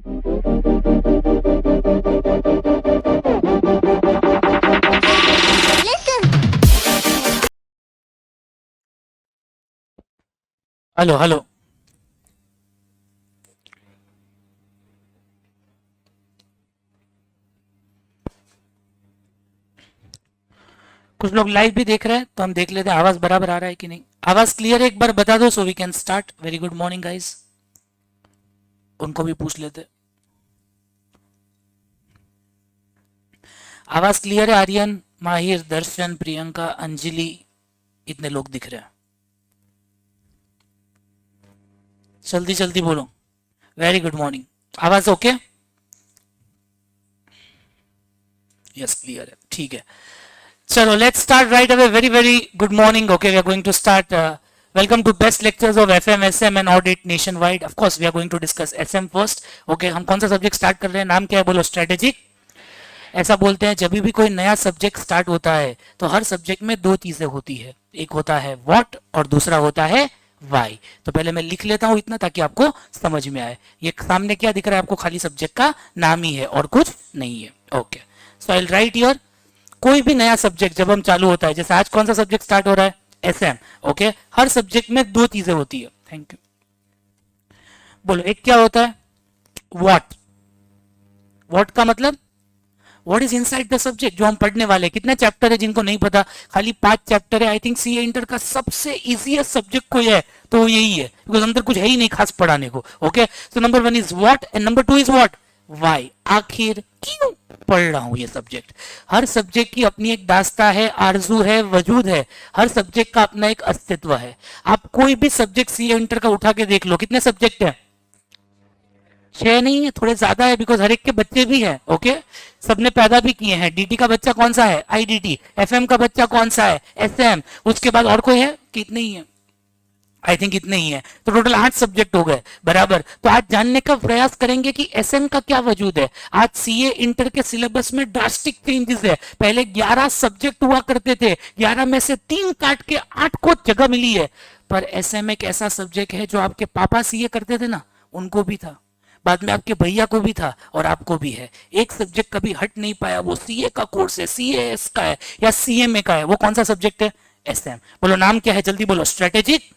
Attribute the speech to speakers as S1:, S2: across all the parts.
S1: Hello hello. कुछ लोग live भी देख रहे हैं तो हम देख लेते हैं आवाज बराबर आ रहा है कि नहीं। आवाज क्लियर है एक बार बता दो so we can start. Very good morning guys. उनको भी पूछ लेते। आवाज क्लियर है? आर्यन, माहिर, दर्शन, प्रियंका, अंजलि, इतने लोग दिख रहे हैं। जल्दी जल्दी बोलो। Very good morning. आवाज ओके? यस क्लियर है, ठीक है। चलो let's start right away. Very very good morning. Okay, we are going to start. Welcome to best lectures of FM, SM and audit nation wide. Of course we are going to discuss SM first. Okay, हम कौन सा subject start कर रहे हैं? नाम क्या है बोलो? स्ट्रेटेजिक। ऐसा बोलते हैं जब भी कोई नया सब्जेक्ट स्टार्ट होता है तो हर सब्जेक्ट में दो चीजें होती है, एक होता है व्हाट और दूसरा होता है वाई। तो पहले मैं लिख लेता हूं इतना ताकि आपको समझ में आए। ये सामने क्या दिख रहा है आपको? खाली सब्जेक्ट का नाम ही है और कुछ नहीं है। Okay, so I will write here. कोई भी नया सब्जेक्ट जब हम चालू होता है, जैसे आज कौन सा सब्जेक्ट स्टार्ट हो रहा है? एसएम। ओके, हर सब्जेक्ट में दो चीजें होती है। Thank you. बोलो, एक क्या होता है? व्हाट। व्हाट का मतलब what is inside the subject, जो हम पढ़ने वाले। कितने चैप्टर है जिनको नहीं पता? खाली 5 चैप्टर है। आई थिंक सीए इंटर का सबसे इजीएस्ट सब्जेक्ट कोई है तो यही है, बिकॉज अंदर कुछ है ही नहीं खास पढ़ाने को। Okay, so number 1 is what and number 2 is what? Why. आखिर क्यों पढ़ रहा हूं ये सब्जेक्ट। हर सब्जेक्ट की अपनी एक दास्ता है, आरजू है, वजूद है। हर सब्जेक्ट का अपना एक अस्तित्व है। आप कोई भी सब्जेक्ट सीए इंटर का उठा के देख लो, कितने सब्जेक्ट है? 6 नहीं है, थोड़े ज्यादा है, बिकॉज हर एक के बच्चे भी हैं। ओके, सबने पैदा भी किए हैं। डीटी का बच्चा कौन सा है? आईडीटी। एफएम का बच्चा कौन सा है? एसएम। उसके बाद और कोई है? कितने ही है? आई थिंक इतने ही है। तो टोटल 8 सब्जेक्ट हो गए बराबर। तो आज जानने का प्रयास करेंगे कि एसएम का क्या वजूद है। आज सीए इंटर के सिलेबस में ड्रास्टिक चेंजेस है। पहले 11 सब्जेक्ट हुआ करते थे, 11 में से 3 काट के 8 को जगह मिली है। पर एसएम एक ऐसा सब्जेक्ट है जो आपके पापा सीए करते थे ना, उनको भी था, बाद में आपके भैया को भी था और आपको भी है। एक सब्जेक्ट कभी हट नहीं पाया, वो सीए का कोर्स है, सीएएस का है या सीएमए का है। वो कौन सा सब्जेक्ट है? एसएम। बोलो नाम क्या है? जल्दी बोलो। स्ट्रेटेजिक।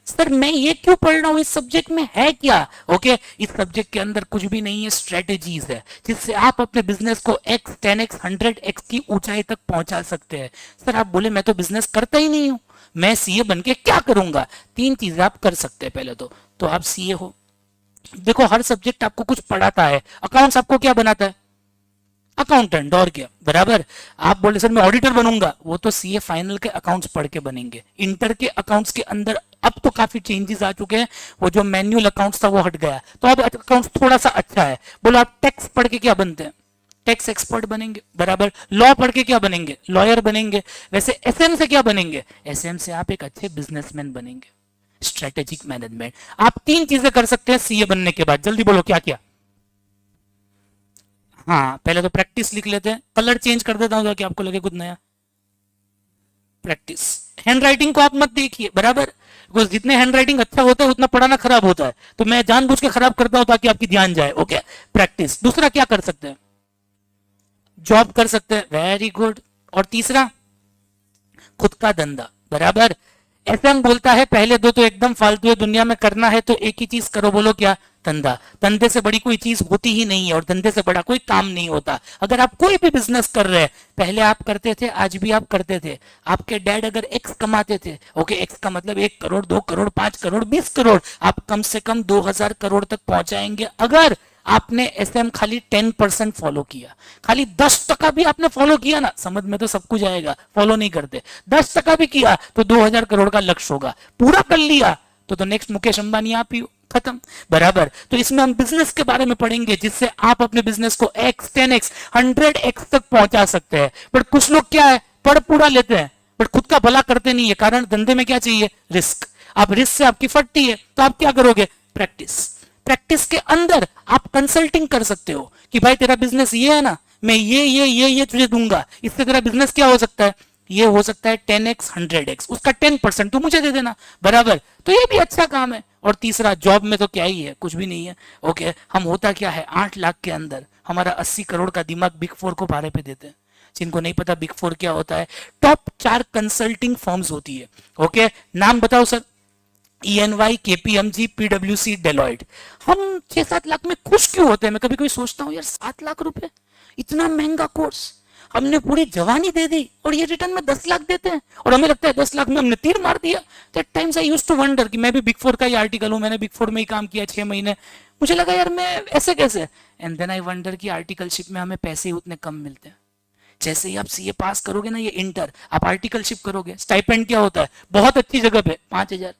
S1: सर मैं ये क्यों पढ़ रहा हूं? इस सब्जेक्ट में है क्या? ओके, इस सब्जेक्ट के अंदर कुछ भी नहीं है, स्ट्रेटेजीज है जिससे आप अपने बिजनेस को x 10x 100x की ऊंचाई तक पहुंचा सकते हैं। सर आप बोले मैं तो बिजनेस करता ही नहीं हूं, मैं सीए बन के क्या करूंगा? 3 चीजें आप कर सकते हैं। पहले तो आप सीए हो। देखो हर सब्जेक्ट आपको कुछ पढ़ाता है। अकाउंट्स आपको क्या बनाता है? अकाउंटेंट। और क्या बराबर। आप बोले सर मैं ऑडिटर बनूंगा, वो तो सीए फाइनल के अकाउंट्स पढ़ के बनेंगे। इंटर के अकाउंट्स के अंदर अब तो काफी चेंजेस आ चुके हैं। वो जो मैन्युअल अकाउंट्स था वो हट गया, तो अब अकाउंट्स थोड़ा सा अच्छा है। बोलो आप टैक्स पढ़ के क्या बनते हैं? टैक्स एक्सपर्ट बनेंगे बराबर। लॉ पढ़ के क्या बनेंगे? लॉयर बनेंगे। वैसे एसएम से क्या बनेंगे? एसएम से आप एक अच्छे बिजनेसमैन बनेंगे। Strategic management. आप 3 चीजें कर सकते हैं सीए बनने के बाद। जल्दी बोलो क्या क्या? हाँ, पहले तो प्रैक्टिस लिख लेते हैं। कलर चेंज कर देता हूँ ताकि आपको लगे कुछ नया। प्रैक्टिस। हैंड राइटिंग को आप मत देखिए बराबर, बिकॉज जितने हैंड राइटिंग अच्छा होता है उतना पढ़ाना खराब होता है, तो मैं जानबूझ के खराब करता हूं ताकि आपकी ध्यान जाए। Okay, practice. दूसरा क्या कर सकते हैं? जॉब कर सकते हैं। Very good. और तीसरा खुद का धंधा बराबर। एसएम बोलता है पहले दो तो एकदम फालतू है, दुनिया में करना है तो एक ही चीज करो। बोलो क्या? धंधा। धंधे से बड़ी कोई चीज होती ही नहीं है और धंधे से बड़ा कोई काम नहीं होता। अगर आप कोई भी बिजनेस कर रहे हैं, पहले आप करते थे, आज भी आप करते थे। आपके डैड अगर एक्स कमाते थे, ओके, एक्स का मतलब 1 करोड़, 2 करोड़, 5 करोड़, 20 करोड़, आप कम से कम 2000 करोड़ तक पहुंचाएंगे अगर आपने एसएम खाली 10% फॉलो किया। खाली 10% भी आपने फॉलो किया ना, समझ में तो सब कुछ आएगा। फॉलो नहीं करते, 10% भी किया तो 2000 करोड़ का लक्ष्य होगा। पूरा कर लिया तो नेक्स्ट मुकेश अंबानी आप ही हो। खत्म बराबर। तो इसमें हम बिजनेस के बारे में पढ़ेंगे जिससे आप अपने बिजनेस को x 10x 100x तक पहुंचा सकते हैं। बट कुछ लोग क्या है, पढ़ पूरा लेते हैं बट खुद का भला करते नहीं है। कारण धंधे में क्या चाहिए? रिस्क। आप रिस्क से आपकी फटती है तो आप क्या करोगे? प्रैक्टिस। प्रैक्टिस के अंदर आप कंसल्टिंग कर सकते हो कि भाई तेरा बिजनेस ये है ना, मैं ये तुझे दूंगा, इससे तेरा बिजनेस क्या हो सकता है? ये हो सकता है 10x 100x, उसका 10% तू मुझे दे देना बराबर। तो ये भी अच्छा काम है। और तीसरा जॉब में तो क्या ही है, कुछ भी नहीं है। ओके, हम होता क्या है 8 लाख के अंदर हमारा 80 करोड़ का दिमाग बिग फोर को भाड़े पे देते हैं। जिनको नहीं पता बिग फोर क्या होता है, टॉप 4 कंसल्टिंग फर्म्स होती है। ओके, नाम बताओ sir. EY, KPMG, PwC, Deloitte. हम 6-7 लाख में खुश क्यों होते हैं? मैं कभी कभी सोचता हूँ यार 7 लाख रुपए, इतना महंगा कोर्स, हमने पूरी जवानी दे दी और ये रिटर्न में 10 लाख देते हैं और हमें लगता है 10 लाख में हमने तीर मार दिया। That times I used to wonder कि मैं भी बिग फोर का ही आर्टिकल हूँ, मैंने बिग फोर में ही काम किया 6 महीने, मुझे लगा यार मैं ऐसे कैसे। एंड देन आई वंडर कि आर्टिकलशिप में हमें पैसे ही उतने कम मिलते हैं। जैसे ही आप सीए पास करोगे ना, ये इंटर, आप आर्टिकलशिप करोगे, स्टाइपेंड क्या होता है बहुत अच्छी जगह पे 5,000,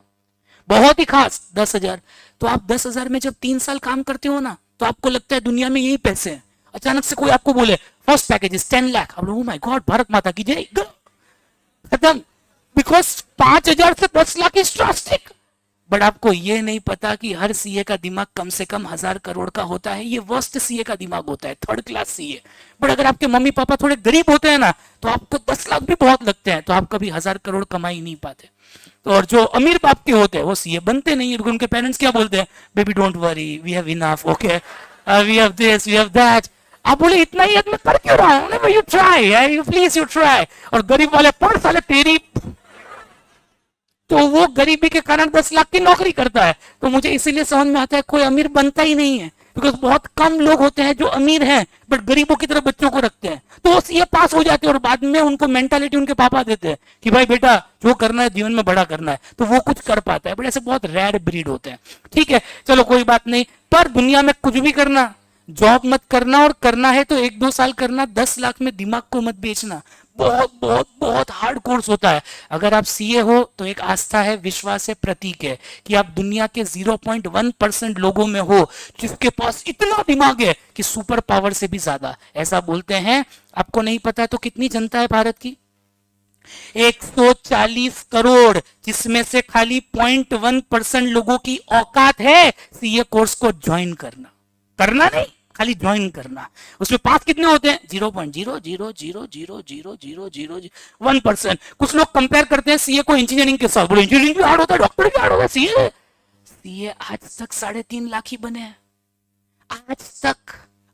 S1: बहुत ही खास 10,000। तो आप 10,000 में जब 3 साल काम करते हो ना, तो आपको लगता है दुनिया में यही पैसे हैं। अचानक से कोई आपको बोले फर्स्ट पैकेज इज 10 लाख, आप लोग माय गॉड, भारत माता की जय, खत्म। बिकॉज 5,000 से 10 लाख इज ड्रास्टिक। बट आपको ये नहीं पता कि हर सीए का दिमाग कम से कम 1,000 करोड़ का होता है। ये वर्स्ट सीए का दिमाग होता है, थर्ड क्लास सीए। बट अगर आपके मम्मी पापा थोड़े गरीब होते हैं ना, तो आपको 10 लाख भी बहुत लगते हैं, तो आप कभी 1,000 करोड़ कमा ही नहीं पाते। तो और जो अमीर बाप के होते हैं वो सीए बनते नहीं है, उनके पेरेंट्स क्या बोलते हैं, baby don't worry, we have enough, okay, we have this, we have that. आप बोले इतना ही मैं कर क्यों रहा हूँ, you try, you please you try. और गरीब वाले पढ़ साले तेरी, तो वो गरीबी के कारण 10 लाख की नौकरी करता है। तो मुझे इसीलिए समझ में आता है कोई अमीर बनता ही नहीं है, बिकॉज बहुत कम लोग होते हैं जो अमीर हैं बट गरीबों की तरह बच्चों को रखते हैं। तो वो सीए पास हो जाते हैं और बाद में उनको मेंटालिटी उनके पापा देते हैं कि भाई बेटा जो करना है जीवन में बड़ा करना है, तो वो कुछ कर पाता है। बट ऐसे बहुत रेयर ब्रीड होते हैं। ठीक है, चलो कोई बात नहीं। पर दुनिया में कुछ भी करना, जॉब मत करना, और करना है तो 1-2 साल करना, 10 लाख में दिमाग को मत बेचना। बहुत बहुत बहुत हार्ड कोर्स होता है। अगर आप सीए हो तो एक आस्था है, विश्वास है, प्रतीक है कि आप दुनिया के 0.1% लोगों में हो जिसके पास इतना दिमाग है कि सुपर पावर से भी ज्यादा, ऐसा बोलते हैं। आपको नहीं पता है तो कितनी जनता है भारत की? 140 करोड़, जिसमें से खाली 0.1% लोगों की औकात है सीए कोर्स को ज्वाइन करना। करना नहीं, खाली ज्वाइन करना। उसमें पास कितने होते हैं? 0.000000001%। कुछ लोग कंपेयर करते हैं सीए को इंजीनियरिंग के साथ, बोले इंजीनियरिंग भी हार्ड होता है, डॉक्टर भी हार्ड होता है, सीए। सीए आज तक 3.5 लाख ही बने हैं, आज तक।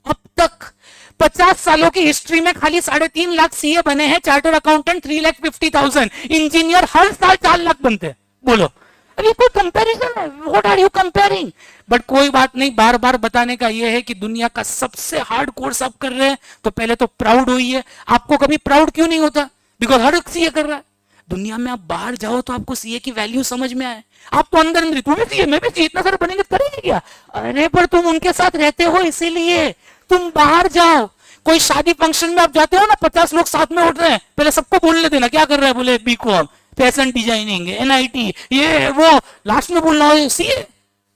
S1: अब तक 50 सालों की हिस्ट्री में खाली 3.5 लाख सीए बने हैं। चार्टर्ड अकाउंटेंट 3,50,000, इंजीनियर हर साल 4 लाख बनते हैं। बोलो अभी कोई कंपैरिजन है? What are you comparing? But कोई बात नहीं, बार बार बताने का यह है कि दुनिया का सबसे हार्ड कोर्स आप कर रहे हैं तो पहले तो प्राउड होइए। आपको कभी प्राउड क्यों नहीं होता? बिकॉज हर एक सीए कर रहा है। दुनिया में आप बाहर जाओ तो आपको सीए की वैल्यू समझ में आए। आप तो अंदर अंदर तुम भी सीए, मैं भी सीए, इतना सारा बनेंगे करेंगे क्या? अरे पर तुम उनके साथ रहते हो इसीलिए। तुम बाहर जाओ, कोई शादी फंक्शन में आप जाते हो ना, 50 लोग साथ में उठ रहे हैं, पहले सबको बोलने देना क्या कर रहे हैं, बोले बीकॉम, फैशन डिजाइनिंग, एनआईटी, ये वो, लास्ट में बोलना हो सीए।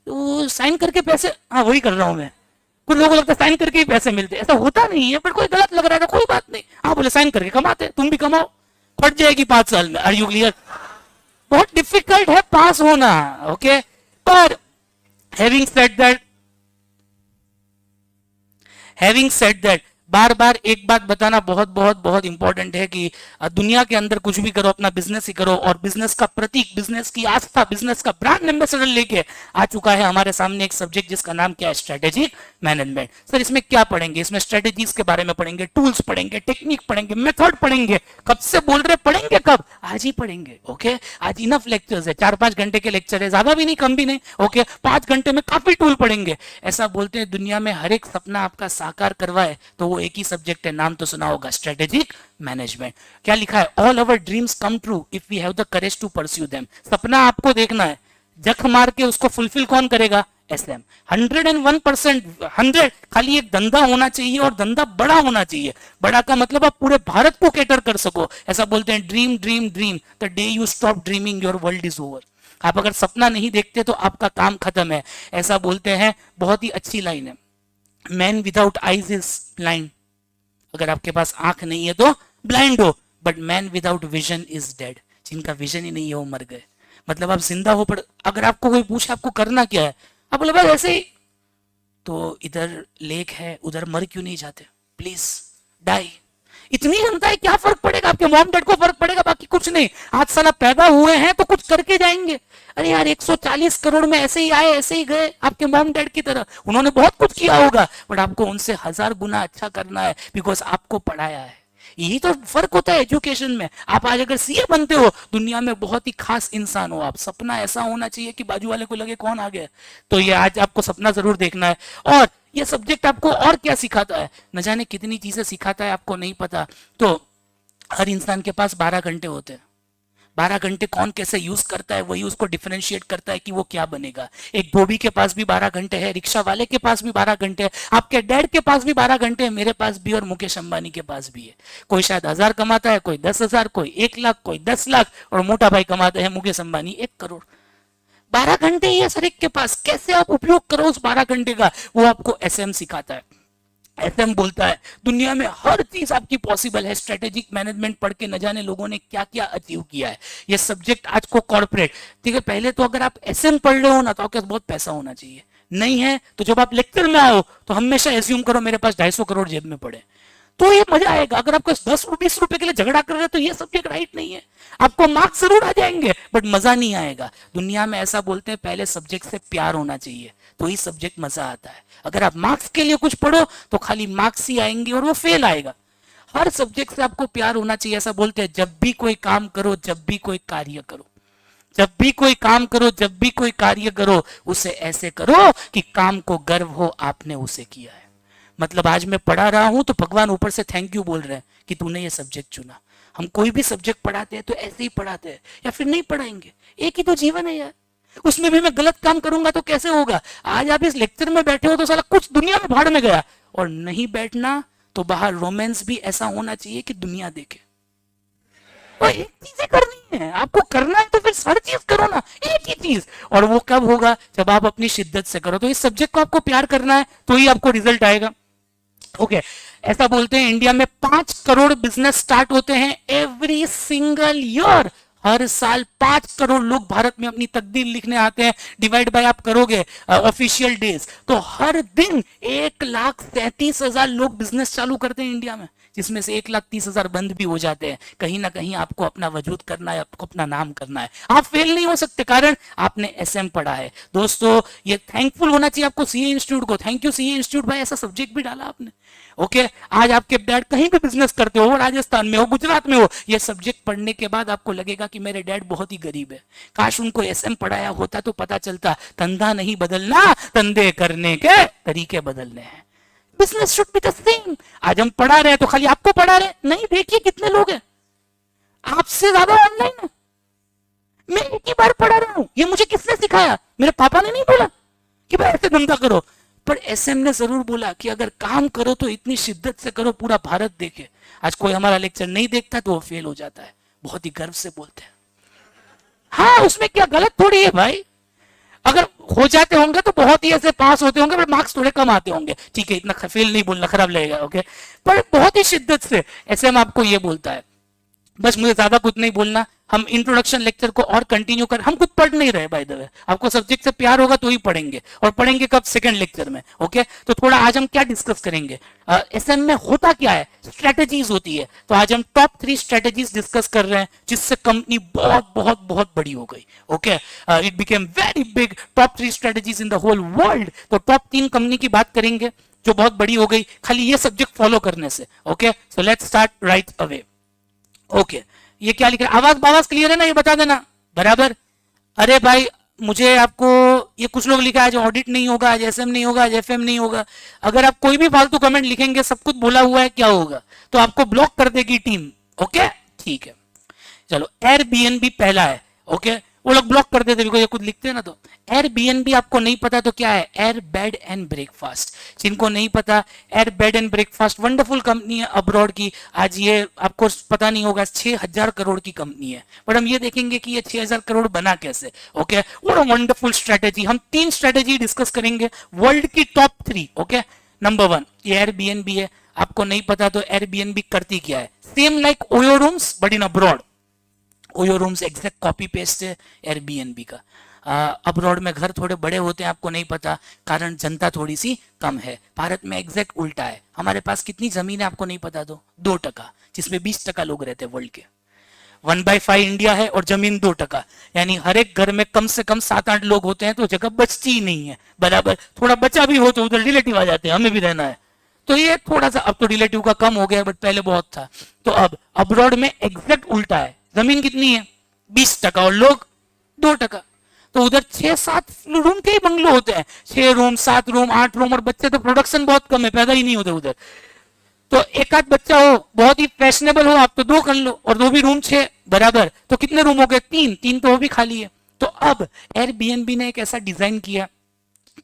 S1: वो साइन करके पैसे, हाँ वही कर रहा हूं मैं। कुछ लोगों को लगता है साइन करके ही पैसे मिलते, ऐसा होता नहीं है। पर कोई गलत लग रहा है तो कोई बात नहीं, हाँ बोले साइन करके कमाते, तुम भी कमाओ, फट जाएगी 5 साल में। Are you clear? बहुत डिफिकल्ट है पास होना। ओके, पर हैविंग सेड दैट बार बार एक बात बताना बहुत बहुत बहुत इंपॉर्टेंट है कि दुनिया के अंदर कुछ भी करो, अपना बिजनेस ही करो। और बिजनेस का प्रतीक, बिजनेस की आस्था, बिजनेस का ब्रांड एम्बेसडर लेके आ चुका है हमारे सामने एक सब्जेक्ट जिसका नाम क्या है, स्ट्रेटेजिक मैनेजमेंट। सर इसमें क्या पढ़ेंगे? इसमें स्ट्रेटेजीज के बारे में पढ़ेंगे, टूल्स पढ़ेंगे, टेक्निक पढ़ेंगे, मेथड पढ़ेंगे। कब से बोल रहे पढ़ेंगे, कब? आज ही पढ़ेंगे। ओके, आज इनफ लेक्चर्स है, 4-5 घंटे के लेक्चर है, ज्यादा भी नहीं कम भी नहीं। ओके, 5 घंटे में काफी टूल पढ़ेंगे। ऐसा बोलते हैं दुनिया में हर एक सपना आपका साकार करवाए तो वो एक ही सब्जेक्ट है, नाम तो सुना होगा, स्ट्रेटेजिक मैनेजमेंट। क्या लिखा है? All our dreams come true if we have the courage to pursue them. सपना आपको देखना है, जख मार के उसको फुलफिल कौन करेगा? एसएम। 101%, 100, खाली एक धंधा होना चाहिए और धंधा बड़ा होना चाहिए। बड़ा का मतलब आप पूरे भारत को कैटर कर सको। ऐसा बोलते हैं dream dream dream, the day you stop dreaming your world is over. आप अगर सपना नहीं देखते तो आपका काम खत्म है, ऐसा बोलते हैं। बहुत ही अच्छी लाइन है, man without eyes is blind. अगर आपके पास आंख नहीं है तो ब्लाइंड हो, but man without vision is dead. जिनका विजन ही नहीं है वो मर गए। मतलब आप जिंदा हो पर अगर आपको कोई पूछे आपको करना क्या है, आप बोले बस ऐसे ही, तो इधर लेक है उधर मर क्यों नहीं जाते? Please die. इतनी जनता है, क्या फर्क पड़ेगा? आपके मॉम डैड को फर्क पड़ेगा, बाकी कुछ नहीं। आज साला पैदा हुए हैं तो कुछ करके जाएंगे। अरे यार 140 करोड़ में ऐसे ही आए ऐसे ही गए, आपके मॉम डैड की तरह। उन्होंने बहुत कुछ किया होगा, बट आपको उनसे 1000 गुना अच्छा करना है, बिकॉज आपको पढ़ाया है। यही तो फर्क होता है एजुकेशन में। आप आज अगर सीए बनते हो, दुनिया में बहुत ही खास इंसान हो आप। सपना ऐसा होना चाहिए कि बाजू वाले को लगे कौन आ गया। तो ये आज आपको सपना जरूर देखना है। और ये सब्जेक्ट आपको और क्या सिखाता है, न जाने कितनी चीजें सिखाता है, आपको नहीं पता। तो हर इंसान के पास 12 घंटे होते हैं। 12 घंटे कौन कैसे यूज करता है, वही उसको डिफरेंशिएट करता है कि वो क्या बनेगा। एक धोबी के पास भी 12 घंटे है, रिक्शा वाले के पास भी 12 घंटे है, आपके डैड के पास भी 12 घंटे है, मेरे पास भी और मुकेश अंबानी के पास भी है। कोई शायद 1000 कमाता है, कोई 10,000, कोई 1 लाख, कोई 10 लाख, और मोटा भाई कमाते हैं मुकेश अंबानी 1 करोड़। 12 घंटे ही है सर एक के पास। कैसे आप उपयोग करो उस 12 घंटे का, वो आपको एसएम सिखाता है। एसएम बोलता है दुनिया में हर चीज आपकी पॉसिबल है। स्ट्रेटेजिक मैनेजमेंट पढ़ के न जाने लोगों ने क्या क्या अचीव किया है। ये सब्जेक्ट आज को कॉर्पोरेट, ठीक है, पहले तो अगर आप एसएम पढ़ रहे हो ना, तो आपके पास बहुत पैसा होना चाहिए। नहीं है तो जब आप लेक्चर में आओ तो हमेशा एज्यूम करो मेरे पास 250 करोड़ जेब में पड़े, तो ये मजा आएगा। अगर आपको 10-20 रुपए के लिए झगड़ा कर रहे हैं तो ये सब्जेक्ट राइट नहीं है। आपको मार्क्स जरूर आ जाएंगे, बट मजा नहीं आएगा। दुनिया में ऐसा बोलते हैं पहले सब्जेक्ट से प्यार होना चाहिए, तो ही सब्जेक्ट मजा आता है। अगर आप मार्क्स के लिए कुछ पढ़ो तो खाली मार्क्स ही आएंगे और वो फेल आएगा। हर सब्जेक्ट से आपको प्यार होना चाहिए। ऐसा बोलते हैं जब भी कोई काम करो, जब भी कोई कार्य करो, जब भी कोई काम करो, जब भी कोई कार्य करो, उसे ऐसे करो कि काम को गर्व हो आपने उसे किया है। मतलब आज मैं पढ़ा रहा हूं तो भगवान ऊपर से थैंक यू बोल रहे हैं कि तूने ये सब्जेक्ट चुना। हम कोई भी सब्जेक्ट पढ़ाते हैं तो ऐसे ही पढ़ाते हैं या फिर नहीं पढ़ाएंगे। एक ही तो जीवन है यार, उसमें भी मैं गलत काम करूंगा तो कैसे होगा। आज आप इस लेक्चर में बैठे हो तो साला कुछ दुनिया में भाड़ में गया, और नहीं बैठना तो बाहर रोमांस भी ऐसा होना चाहिए कि दुनिया देखे। और एक चीज करनी है आपको, करना है तो फिर हर चीज करो ना, एक ही चीज। और वो कब होगा, जब आप अपनी शिद्दत से करो। तो इस सब्जेक्ट को आपको प्यार करना है तो ही आपको रिजल्ट आएगा। ओके, ऐसा बोलते हैं इंडिया में 5 करोड़ बिजनेस स्टार्ट होते हैं एवरी सिंगल ईयर। हर साल 5 करोड़ लोग भारत में अपनी तकदीर लिखने आते हैं। डिवाइड बाय आप करोगे ऑफिशियल डेज, तो हर दिन 1,37,000 लोग बिजनेस चालू करते हैं इंडिया में, जिसमें से 1,30,000 बंद भी हो जाते हैं। कहीं ना कहीं आपको अपना वजूद करना है, आपको अपना नाम करना है। आप फेल नहीं हो सकते, कारण आपने एसएम पढ़ा है। दोस्तों ये थैंकफुल होना चाहिए आपको सीए इंस्टीट्यूट को। थैंक यू सीए इंस्टीट्यूट भाई, ऐसा सब्जेक्ट भी डाला आपने। ओके, आज आपके डैड कहीं भी बिजनेस करते हो, राजस्थान में हो, गुजरात में हो, ये सब्जेक्ट पढ़ने के बाद आपको लगेगा कि मेरे डैड बहुत ही गरीब है। काश उनको एसएम पढ़ाया होता तो पता चलता धंधा नहीं बदलना, धंधे करने के तरीके बदलने हैं। Business should be the same. आज हम पढ़ा रहे हैं तो खाली आपको पढ़ा रहे नहीं, देखिए कितने लोग हैं आपसे ज्यादा ऑनलाइन है। मैं एक ही बार पढ़ा रहा हूं, ये मुझे किसने सिखाया? मेरे पापा ने नहीं बोला कि भाई ऐसे धंधा करो, पर एसएम ने जरूर बोला कि अगर काम करो तो इतनी शिद्दत से करो पूरा भारत देखे। आज कोई हमारा लेक्चर नहीं देखता तो वो फेल हो जाता है, बहुत ही गर्व से बोलते हैं। हाँ, उसमें क्या गलत थोड़ी है भाई। अगर हो जाते होंगे तो बहुत ही ऐसे पास होते होंगे, पर मार्क्स थोड़े कम आते होंगे, ठीक है, इतना फेल नहीं बोलना, खराब लगेगा। ओके, पर बहुत ही शिद्दत से एसएम आपको ये बोलता है। बस मुझे ज्यादा कुछ नहीं बोलना, हम इंट्रोडक्शन लेक्चर को और कंटिन्यू कर। हम कुछ पढ़ नहीं रहे बाय द वे, आपको सब्जेक्ट से प्यार होगा तो ही पढ़ेंगे, और पढ़ेंगे कब? सेकंड लेक्चर में। ओके, तो थोड़ा आज हम क्या डिस्कस करेंगे, एसएम में होता क्या है, स्ट्रेटेजीज होती है। तो आज हम टॉप 3 स्ट्रेटेजीज डिस्कस कर रहे हैं, जिससे कंपनी बहुत बहुत बहुत बड़ी हो गई। Okay, it became very big, top 3 strategies in the whole world. तो टॉप 3 कंपनी की बात करेंगे जो बहुत बड़ी हो गई खाली ये सब्जेक्ट फॉलो करने से। Okay, so let's start right away. Okay, ये क्या लिख रहा है? आवाज क्लियर है ना, ये बता देना बराबर। अरे भाई मुझे आपको, ये कुछ लोग लिखा है आज ऑडिट नहीं होगा, आज एसएम नहीं होगा, आज एफएम नहीं होगा। अगर आप कोई भी फालतू कमेंट लिखेंगे, सब कुछ बोला हुआ है, क्या होगा? तो आपको ब्लॉक कर देगी टीम। ओके, ठीक है, चलो। एयरबीएनबी पहला है। ओके, वो लोग ब्लॉक कर देते बिकॉज ये कुछ लिखते हैं ना। तो एयरबीएनबी आपको नहीं पता तो क्या है? Air bed and breakfast. जिनको नहीं पता, air bed and breakfast wonderful company है अब्रॉड की। आज ये आपको पता नहीं होगा, 6,000 करोड़ की कंपनी है। बट हम ये देखेंगे कि ये 6,000 करोड़ बना कैसे। ओके, वो वंडरफुल स्ट्रेटेजी। हम 3 स्ट्रेटेजी डिस्कस करेंगे, वर्ल्ड की टॉप 3। ओके, नंबर 1 ये एयरबीएनबी है। आपको नहीं पता तो एयरबीएनबी करती क्या है? Same like OYO rooms but in abroad. OYO rooms exact copy paste है एयरबीएनबी का। अब्रॉड में घर थोड़े बड़े होते हैं, आपको नहीं पता, कारण जनता थोड़ी सी कम है। भारत में एग्जैक्ट उल्टा है, हमारे पास कितनी जमीन है आपको नहीं पता तो 2%, जिसमें 20% लोग रहते हैं वर्ल्ड के। 1/5 इंडिया है और जमीन 2%, यानी हर एक घर में कम से कम 7-8 लोग होते हैं, तो जगह बचती ही नहीं है बराबर। थोड़ा बचा भी हो तो उधर रिलेटिव आ जाते हैं, हमें भी रहना है, तो ये थोड़ा सा अब तो रिलेटिव का कम हो गया, बट पहले बहुत था। तो अब अब्रॉड में एग्जैक्ट उल्टा है, जमीन कितनी है 20% और लोग 2%। तो उधर 6-7 रूम के ही बंगलो होते हैं, 6 रूम 7 रूम 8 रूम, और बच्चे तो प्रोडक्शन बहुत कम है, पैदा ही नहीं होते उधर। तो एक आध बच्चा हो, बहुत ही फैशनेबल हो आप, तो 2 कर लो, और 2 भी रूम 6 बराबर, तो कितने रूम हो गए 3 तो वो भी खाली है। तो अब एयरबीएनबी ने एक ऐसा डिजाइन किया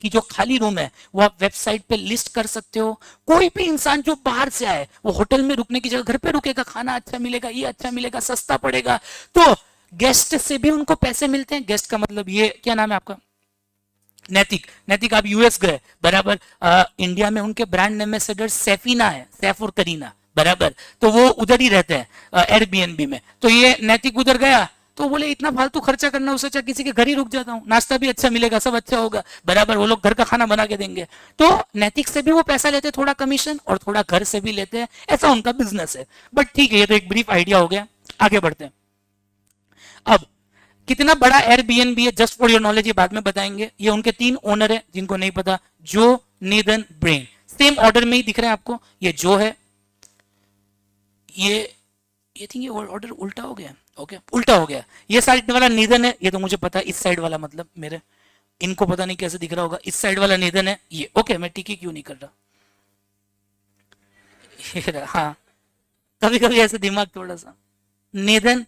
S1: कि जो खाली रूम है वो आप वेबसाइट पे लिस्ट कर सकते हो। कोई भी इंसान जो बाहर से आए, वो होटल में रुकने की जगह घर पे रुकेगा, खाना अच्छा मिलेगा, ये अच्छा मिलेगा, सस्ता पड़ेगा। तो गेस्ट से भी उनको पैसे मिलते हैं। गेस्ट का मतलब ये, क्या नाम है आपका, नैतिक। नैतिक आप यूएस गए बराबर, इंडिया में उनके ब्रांड एम्बेसडर सैफीना है, सैफ और करीना बराबर, तो वो उधर ही रहते हैं एयरबीएनबी में। तो ये नैतिक उधर गया तो बोले इतना फालतू खर्चा करना, उससे अच्छा किसी के घर ही रुक जाता हूँ, नाश्ता भी अच्छा मिलेगा, सब अच्छा होगा बराबर, वो लोग घर का खाना बना के देंगे। तो नैतिक से भी वो पैसा लेते हैं, थोड़ा कमीशन, और थोड़ा घर से भी लेते हैं, ऐसा उनका बिजनेस है। बट ठीक है, ये तो एक ब्रीफ आइडिया हो गया, आगे बढ़ते हैं। अब कितना बड़ा एयरबीएनबी है, जस्ट फॉर योर नॉलेज, ये बाद में बताएंगे। ये उनके 3 ओनर है, जिनको नहीं पता, जो, नेदन, ब्रेन, सेम ऑर्डर में ही दिख रहे हैं आपको। ये जो है, ये थिंक ये ऑर्डर उल्टा हो गया, ओके उल्टा हो गया। ये साइड वाला नेदन है, ये तो मुझे पता है, इस साइड वाला मतलब मेरे, इनको पता नहीं कैसे दिख रहा होगा, इस साइड वाला नेदन है ये, ओके मैं टिकी क्यों नहीं कर रहा, हाँ कभी कभी ऐसे दिमाग थोड़ा सा, नेदन,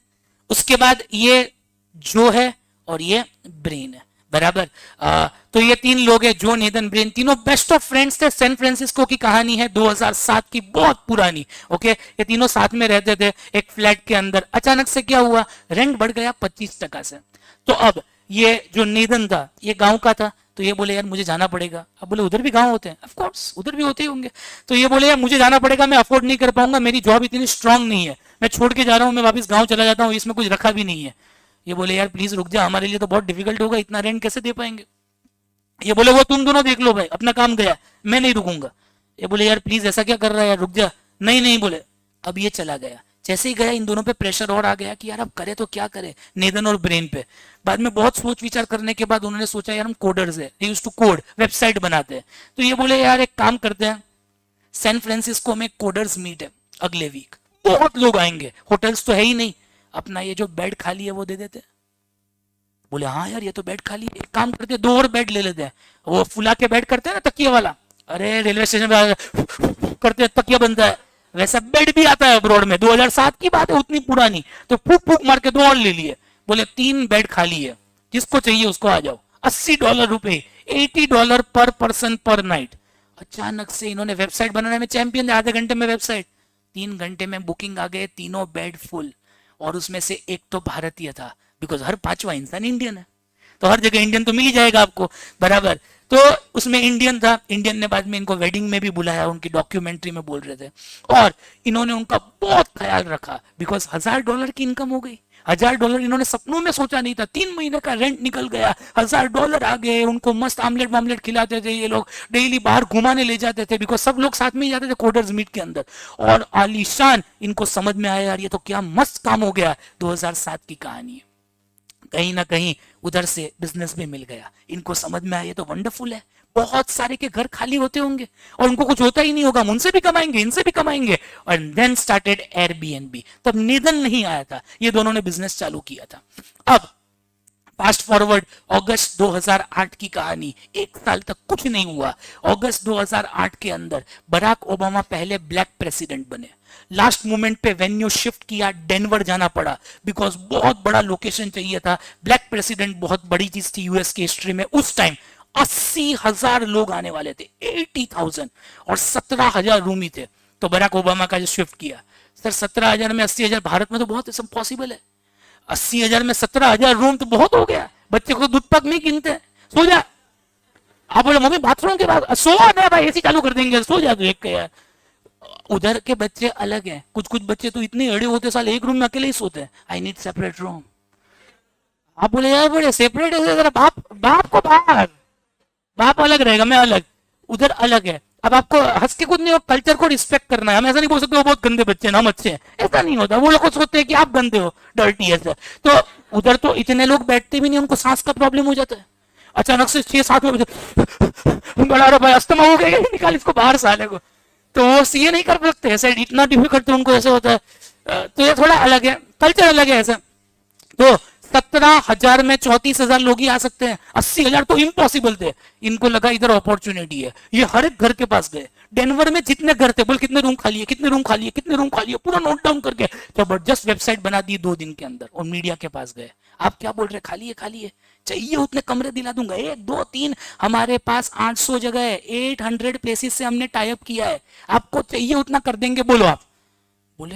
S1: उसके बाद ये जो है, और ये ब्रेन है बराबर। तो ये 3 लोग हैं, जो, नेदन, ब्रेन, तीनों बेस्ट ऑफ फ्रेंड्स थे। सैन फ्रांसिस्को की कहानी है 2007 की, बहुत पुरानी, ओके। ये तीनों साथ में रहते थे एक फ्लैट के अंदर। अचानक से क्या हुआ, रेंट बढ़ गया 25% से। तो अब ये जो नेदन था, ये गांव का था, तो ये बोले यार मुझे जाना पड़ेगा। अब बोले उधर भी गांव होते हैं, ऑफ कोर्स उधर भी होते ही होंगे। तो ये बोले यार मुझे जाना पड़ेगा, मैं अफोर्ड नहीं कर पाऊंगा, मेरी जॉब इतनी स्ट्रांग नहीं है, मैं छोड़ के जा रहा हूँ, मैं वापस गांव चला जाता हूँ, इसमें कुछ रखा भी नहीं है। ये बोले यार प्लीज रुक जा, हमारे लिए तो बहुत डिफिकल्ट होगा, इतना रेंट कैसे दे पाएंगे। ये बोले वो तुम दोनों देख लो भाई, अपना काम गया, मैं नहीं रुकूंगा। ये बोले यार प्लीज ऐसा क्या कर रहा है यार, रुक जा। नहीं नहीं बोले। अब ये चला गया, जैसे ही गया इन दोनों पे प्रेशर और आ गया कि यार अब करे तो क्या करे, नेदन और ब्रेन पे। बाद में बहुत सोच विचार करने के बाद उन्होंने सोचा यार हम कोडर्स है, यूज्ड टू कोड, वेबसाइट बनाते हैं। तो ये बोले यार एक काम करते हैं, सैन फ्रांसिस्को में कोडर्स मीट है अगले वीक, बहुत लोग आएंगे, होटल्स तो है ही नहीं, अपना ये जो बेड खाली है वो दे देते। बोले हाँ यार ये तो बेड खाली है, एक काम करते हैं 2 और बेड ले लेते हैं, वो फुला के बेड करते हैं ना तकिया वाला, अरे रेलवे स्टेशन पे करते हैं तकिया बनता है, वैसा बेड भी आता है अब्रॉड में, 2007 की बात है, उतनी पुरानी। तो फूक फूक मार के 2 और ले लिए। बोले 3 बेड खाली है, जिसको चाहिए उसको आ जाओ, $80 रुपए, $80 पर पर्सन पर नाइट। अचानक से इन्होंने वेबसाइट बनाने में चैंपियन, आधे घंटे में वेबसाइट, 3 घंटे में बुकिंग आ गए, तीनों बेड फुल। और उसमें से एक तो भारतीय था, बिकॉज हर 5वां इंसान इंडियन है, तो हर जगह इंडियन तो मिल ही जाएगा आपको बराबर। तो उसमें इंडियन था, इंडियन ने बाद में इनको वेडिंग में भी बुलाया, उनकी डॉक्यूमेंट्री में बोल रहे थे, और इन्होंने उनका बहुत ख्याल रखा, बिकॉज $1000 की इनकम हो गई। $1000 इन्होंने सपनों में सोचा नहीं था, 3 महीने का रेंट निकल गया, $1000 आ गए। उनको मस्त आमलेट वामलेट खिलाते थे, ये लोग डेली बाहर घुमाने ले जाते थे, बिकॉज सब लोग साथ में ही जाते थे कोडर्स मीट के अंदर। और आलीशान, इनको समझ में आया यार ये तो क्या मस्त काम हो गया। 2007 की कहानी है, कहीं ना कहीं उधर से बिजनेस भी मिल गया, इनको समझ में आया ये तो वंडरफुल है। बहुत सारे के घर खाली होते होंगे और उनको कुछ होता ही नहीं होगा, हम उनसे भी कमाएंगे, इनसे भी कमाएंगे, और देन स्टार्टेड एयरबीएनबी। तब नेदन नहीं आया था, ये दोनों ने बिजनेस चालू किया था। अब फास्ट फॉरवर्ड अगस्त 2008 की कहानी, 1 साल तक कुछ नहीं हुआ। अगस्त 2008 के अंदर बराक ओबामा पहले ब्लैक प्रेसिडेंट बने। लास्ट मोमेंट पे वेन्यू शिफ्ट किया, डेनवर जाना पड़ा, बिकॉज बहुत बड़ा लोकेशन चाहिए था। ब्लैक प्रेसिडेंट बहुत बड़ी चीज थी यूएस की हिस्ट्री में। उस टाइम 80,000 लोग आने वाले थे, 80,000, और 17,000 रूम ही थे। तो बराक ओबामा का जो शिफ्ट किया, सर 17,000 में 80,000, भारत में तो बहुत सब पॉसिबल है, 80,000 में 17,000 रूम तो बहुत हो गया, बच्चे को तो दूध पाक नहीं गिनते, सो जा। आप बोले मम्मी बाथरूम के बाद, सो ना भाई एसी चालू कर देंगे, सो जा तू एक के यार। उधर के बच्चे अलग हैं, कुछ कुछ बच्चे तो इतने अड़े होते साल एक रूम में अकेले ही सोते हैं, आई नीड सेपरेट रूम। आप बोले यार बड़े सेपरेट है जरा, बाप बाप को बाहर, बाप अलग रहेगा, मैं अलग, उधर अलग है। अब आपको हंस के कुछ नहीं हो, कल्चर को रिस्पेक्ट करना है। हम ऐसा नहीं बोल सकते वो बहुत गंदे बच्चे हैं हम अच्छे हैं, ऐसा नहीं होता। वो लोग को सोचते हैं कि आप गंदे हो, डर्टी है। तो उधर तो इतने लोग बैठते भी नहीं, उनको सांस का प्रॉब्लम हो जाता है। अचानक से 6-7 में बड़ा रहा भाई अस्थमा हो गया, निकाल इसको बाहर साले को। तो वो सीए नहीं कर सकते ऐसे, इतना डिफिकल्ट उनको ऐसे होता है। तो ये थोड़ा अलग है, कल्चर अलग है ऐसा। तो 17,000 में 34,000 लोग ही आ सकते हैं, 80,000 तो इम्पॉसिबल थे। इनको लगा इधर अपॉर्चुनिटी है, ये हर एक घर के पास गए। डेनवर में जितने घर थे, बोल कितने रूम खाली है, कितने रूम खाली है, कितने रूम खाली है, पूरा नोट डाउन करके जबरदस्त वेबसाइट बना दी 2 दिन के अंदर, और मीडिया के पास गए। आप क्या बोल रहे, खाली है, खाली है, चाहिए उतने कमरे दिला दूंगा, 1 2 3, हमारे पास 800 जगह है, 800 प्लेसेस से हमने टाई अप किया है, आपको चाहिए उतना कर देंगे, बोलो आप। बोले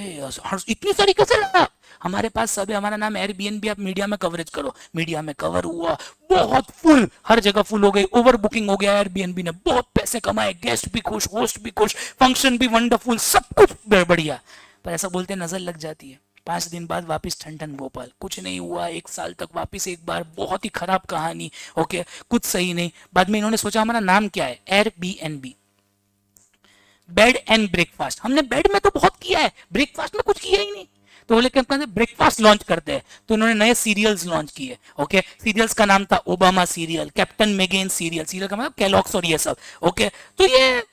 S1: इतनी सारी कैसे लगा, हमारे पास सब है, हमारा नाम एयरबीएनबी, आप मीडिया में कवरेज करो। मीडिया में कवर हुआ, बहुत फुल, हर जगह फुल हो गई, ओवर बुकिंग हो गया, एयरबीएनबी ने बहुत पैसे कमाए, गेस्ट भी खुश, होस्ट भी खुश, फंक्शन भी वंडरफुल, सब कुछ बढ़िया। पर ऐसा बोलते नजर लग जाती है। 5 दिन बाद वापस ठन ठन भोपाल, कुछ नहीं हुआ। 1 साल तक वापस एक बार, बहुत ही खराब कहानी। ओके, कुछ सही नहीं। बाद में इन्होंने सोचा हमारा नाम क्या है, एयरबीएनबी, बेड एंड ब्रेकफास्ट। हमने बेड में तो बहुत किया है, ब्रेकफास्ट में कुछ किया ही नहीं। तो बोले कि ब्रेकफास्ट लॉन्च करते हैं। तो उन्होंने नए सीरियल्स लॉन्च किए। ओके, सीरियल्स का नाम था Obama serial, captain Megan serial, serial का मतलब कैलॉग्स और ये सब। ओके, तो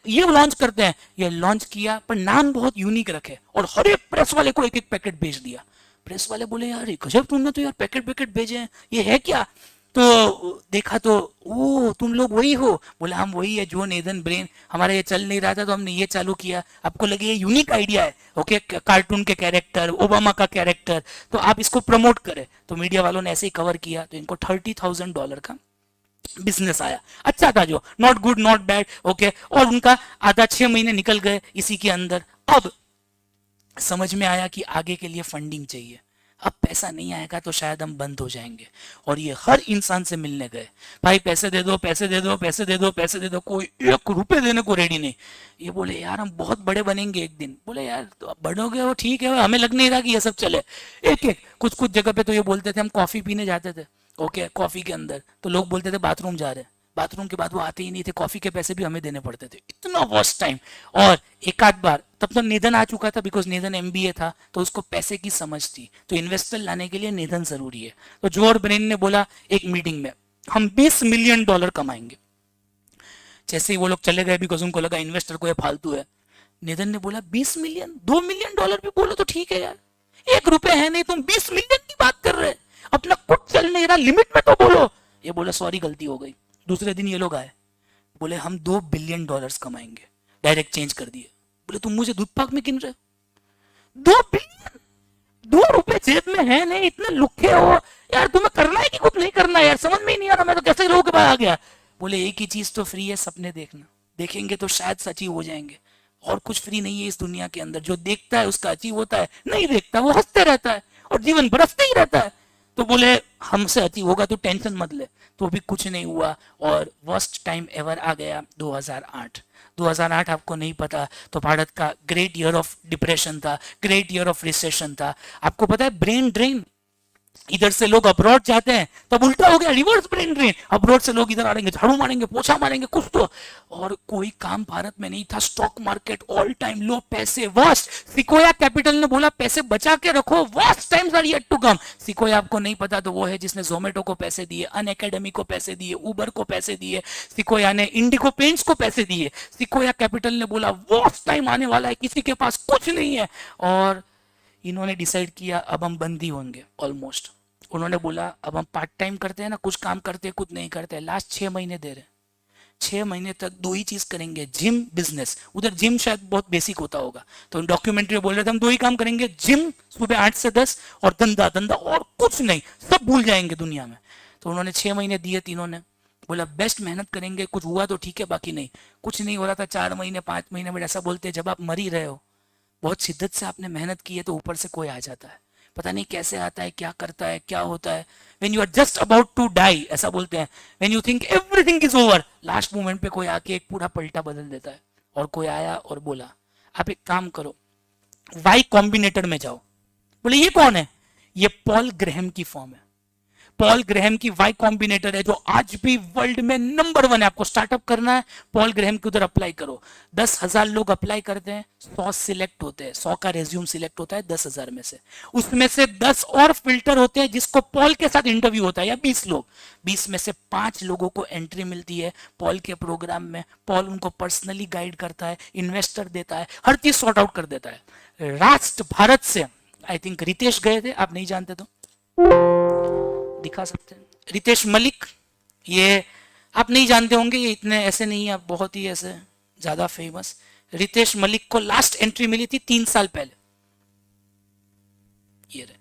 S1: ये लॉन्च करते हैं। ये लॉन्च किया, पर नाम बहुत यूनिक रखे, और हर एक प्रेस वाले को एक एक पैकेट भेज दिया। प्रेस वाले बोले यार गजब, तुमने तो यार पैकेट पैकेट भेजे हैं, ये है क्या? तो देखा तो, ओ तुम लोग वही हो? बोला हम वही है, जॉन एडन ब्रेन। हमारा ये चल नहीं रहा था तो हमने ये चालू किया, आपको लगे ये यूनिक आइडिया है, ओके, कार्टून के कैरेक्टर, ओबामा का कैरेक्टर, तो आप इसको प्रमोट करें। तो मीडिया वालों ने ऐसे ही कवर किया, तो इनको $30,000 का बिजनेस आया। अच्छा था, जो not good not bad, okay. और उनका आधा 6 महीने निकल गए इसी के अंदर। अब समझ में आया कि आगे के लिए फंडिंग चाहिए, अब पैसा नहीं आएगा तो शायद हम बंद हो जाएंगे। और ये हर इंसान से मिलने गए, भाई पैसे दे दो, पैसे दे दो, पैसे दे दो, पैसे दे दो, कोई 1 रुपए देने को रेडी नहीं। ये बोले यार हम बहुत बड़े बनेंगे एक दिन। बोले यार तो अब बढ़ोगे वो ठीक है, हमें लग नहीं रहा कि ये सब चले। एक एक कुछ कुछ जगह पे तो ये बोलते थे, हम कॉफी पीने जाते थे, ओके, कॉफी के अंदर तो लोग बोलते थे बाथरूम जा रहे हैं, बाथरूम के बाद वो आते ही नहीं थे, कॉफी के पैसे भी हमें देने पड़ते थे, इतना वर्स्ट टाइम। और एक आध बार तब तो निधन आ चुका था, बिकॉज निधन एमबीए था, तो उसको पैसे की समझ थी, तो इन्वेस्टर लाने के लिए निधन जरूरी है। तो जॉर्ज ब्रेन ने बोला एक मीटिंग में, हम $20 मिलियन कमाएंगे। जैसे ही वो लोग चले गए, बिकॉज उनको लगा इन्वेस्टर को ये फालतू है। निधन ने बोला 20 मिलियन, $2 मिलियन भी बोलो तो ठीक है यार, 1 रुपए है नहीं, तुम 20 मिलियन की बात कर रहे, अपना कुछ चल नहीं रहा, लिमिट में तो बोलो। ये बोला सॉरी गलती हो गई। दूसरे दिन ये लोग आए, बोले हम $2 बिलियन कमाएंगे, डायरेक्ट चेंज कर दिए। बोले तुम मुझे दूध पाक में गिन रहे हो, 2 बिलियन, 2 रुपए जेब में है नहीं, इतने लुखे हो यार, तुम्हें करना है कि कुछ नहीं करना है यार, समझ में ही नहीं आ रहा, मैं तो कैसे लोगों के पास आ गया। बोले एक ही चीज तो फ्री है, सपने देखना, देखेंगे तो शायद सच ही हो जाएंगे। और कुछ फ्री नहीं है इस दुनिया के अंदर, जो देखता है उसका अचीव होता है, नहीं देखता वो हंसते रहता है और जीवन बरसते ही रहता है। तो बोले हमसे अचीव होगा तो टेंशन मत ले, तो भी कुछ नहीं हुआ। और वर्स्ट टाइम एवर आ गया 2008। 2008 आपको नहीं पता तो भारत का ग्रेट ईयर ऑफ डिप्रेशन था, ग्रेट ईयर ऑफ रिसेशन था। आपको पता है ब्रेन ड्रेन, इधर से लोग अब्रॉड जाते हैं तब उल्टा हो गया, रिवर्स ब्रेन ड्रेन, अब्रॉड से लोग इधर आएंगे, झाड़ू मारेंगे, पोछा मारेंगे कुछ तो। और कोई काम भारत में नहीं था, स्टॉक मार्केट ऑल टाइम लो, पैसे वर्स्ट। सिकोया कैपिटल ने बोला पैसे बचा के रखो, worst times are yet to come. Sequoia आपको नहीं पता तो वो है जिसने जोमेटो को पैसे दिए, अन अकेडमी को पैसे दिए, उबर को पैसे दिए, सिकोया ने इंडिगो पेंट्स को पैसे दिए। सिकोया कैपिटल ने बोला वर्स्ट टाइम आने वाला है, किसी के पास कुछ नहीं है। और इन्होंने डिसाइड किया अब हम बंदी होंगे ऑलमोस्ट। उन्होंने बोला अब हम पार्ट टाइम करते हैं ना, कुछ काम करते हैं कुछ नहीं करते हैं। लास्ट 6 महीने दे रहे, 6 महीने तक 2 ही चीज करेंगे, जिम बिजनेस। उधर जिम शायद बहुत बेसिक होता होगा, तो डॉक्यूमेंट्री बोल रहे थे हम 2 ही काम करेंगे, जिम सुबह 8 से 10 और धंधा धंधा और कुछ नहीं, सब भूल जाएंगे दुनिया में। तो उन्होंने 6 महीने दिए तीनों ने, बोला बेस्ट मेहनत करेंगे, कुछ हुआ तो ठीक है बाकी नहीं। कुछ नहीं हो रहा था, 4 महीने 5 महीने में ऐसा बोलते हैं जब आप मर ही रहे हो, बहुत शिद्दत से आपने मेहनत की है तो ऊपर से कोई आ जाता है, पता नहीं कैसे आता है, क्या करता है, क्या होता है। When you are just about to die, ऐसा बोलते हैं, when you think everything is over, last moment पे कोई आके एक पूरा पलटा बदल देता है। और कोई आया और बोला आप एक काम करो, वाई कॉम्बिनेटर में जाओ। बोले ये कौन है? ये पॉल ग्रेहम की फॉर्म है। पॉल ग्रेहम की वाई कॉम्बिनेटर है जो आज भी वर्ल्ड में नंबर 1 है। आपको स्टार्टअप करना है, पॉल ग्रेहम के उधर अप्लाई करो। 10,000 लोग अप्लाई करते हैं, 100 सिलेक्ट होते हैं, 100 का रेज्यूम सिलेक्ट होता है 10,000 में से। उसमें से 10 और फिल्टर होते हैं जिसको पॉल के साथ इंटरव्यू होता है, या 20 लोग। 20 में से 5 लोगों को एंट्री मिलती है पॉल के प्रोग्राम में। पॉल उनको पर्सनली गाइड करता है, इन्वेस्टर देता है, हर चीज सॉर्ट आउट कर देता है। राष्ट्र भारत से आई थिंक रितेश गए थे, आप नहीं जानते तो दिखा सकते हैं। रितेश मलिक, ये आप नहीं जानते होंगे, ये इतने ऐसे नहीं है, आप बहुत ही ऐसे ज्यादा फेमस। रितेश मलिक को लास्ट एंट्री मिली थी 3 साल पहले। ये रहे,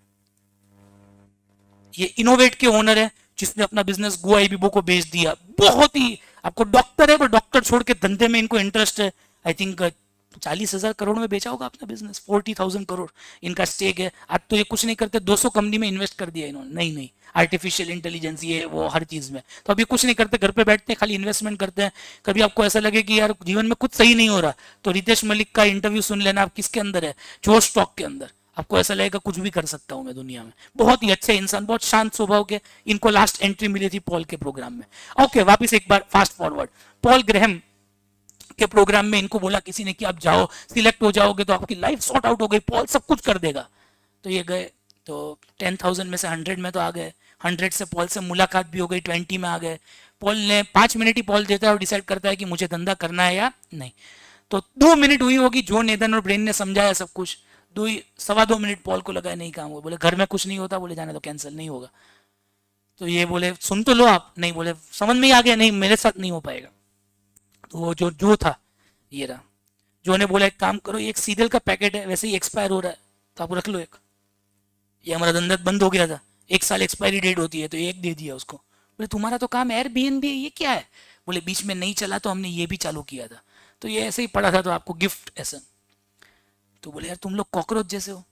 S1: ये इनोवेट के ओनर है जिसने अपना बिजनेस गोआईबीबो को बेच दिया। बहुत ही, आपको डॉक्टर है पर डॉक्टर छोड़ के धंधे में इनको इंटरेस्ट है। आई थिंक 40,000 करोड़ में बेचा होगा अपना बिजनेस, 40,000 करोड़ इनका स्टेक है। आज तो ये कुछ नहीं करते, 200 कंपनी में इन्वेस्ट कर दिया इन्होंने। नहीं नहीं, आर्टिफिशियल इंटेलिजेंस ये वो हर चीज में। तो अभी कुछ नहीं करते, घर पे बैठते हैं, खाली इन्वेस्टमेंट करते हैं। कभी आपको ऐसा लगे कि यार जीवन में कुछ सही नहीं हो रहा, तो रितेश मलिक का इंटरव्यू सुन लेना। आप किसके अंदर है? जोश स्टॉक के अंदर। आपको ऐसा लगेगा कुछ भी कर सकता हूं मैं दुनिया में। बहुत ही अच्छे इंसान, बहुत शांत स्वभाव के। इनको लास्ट एंट्री मिली थी पॉल के प्रोग्राम में। ओके, वापिस एक बार फास्ट फॉरवर्ड। पॉल ग्रेहम के प्रोग्राम में इनको बोला किसी ने कि आप जाओ, सिलेक्ट हो जाओगे तो आपकी लाइफ सॉर्ट आउट हो गई, पॉल सब कुछ कर देगा। तो ये गए, तो 10,000 में से 100 में तो आ गए। 100 से पॉल से मुलाकात भी हो गई, 20 में आ गए। पॉल ने 5 मिनट ही पॉल देता है और डिसाइड करता है कि मुझे धंधा करना है या नहीं। तो 2 मिनट हुई होगी, जॉन एदन और ब्रेन ने समझाया सब कुछ। 2.25 मिनट पॉल को लगा नहीं काम हुआ। बोले घर में कुछ नहीं होता, बोले जाने तो कैंसिल नहीं होगा। तो ये बोले सुन तो लो आप, नहीं बोले समझ में ही आ गया, नहीं मेरे साथ नहीं हो पाएगा। तो वो जो था ये रहा। जो ने बोला एक काम करो, ये एक सीरियल का पैकेट है, वैसे ही एक्सपायर हो रहा है तो आप रख लो एक। ये हमारा धंधा बंद हो गया था, 1 साल एक्सपायरी डेट होती है, तो एक दे दिया उसको। बोले तुम्हारा तो काम एयरबीएनबी है, ये क्या है? बोले बीच में नहीं चला तो हमने ये भी चालू किया था, तो ये ऐसे ही पड़ा था तो आपको गिफ्ट ऐसा। तो बोले यार तुम लोग कॉकरोच जैसे हो।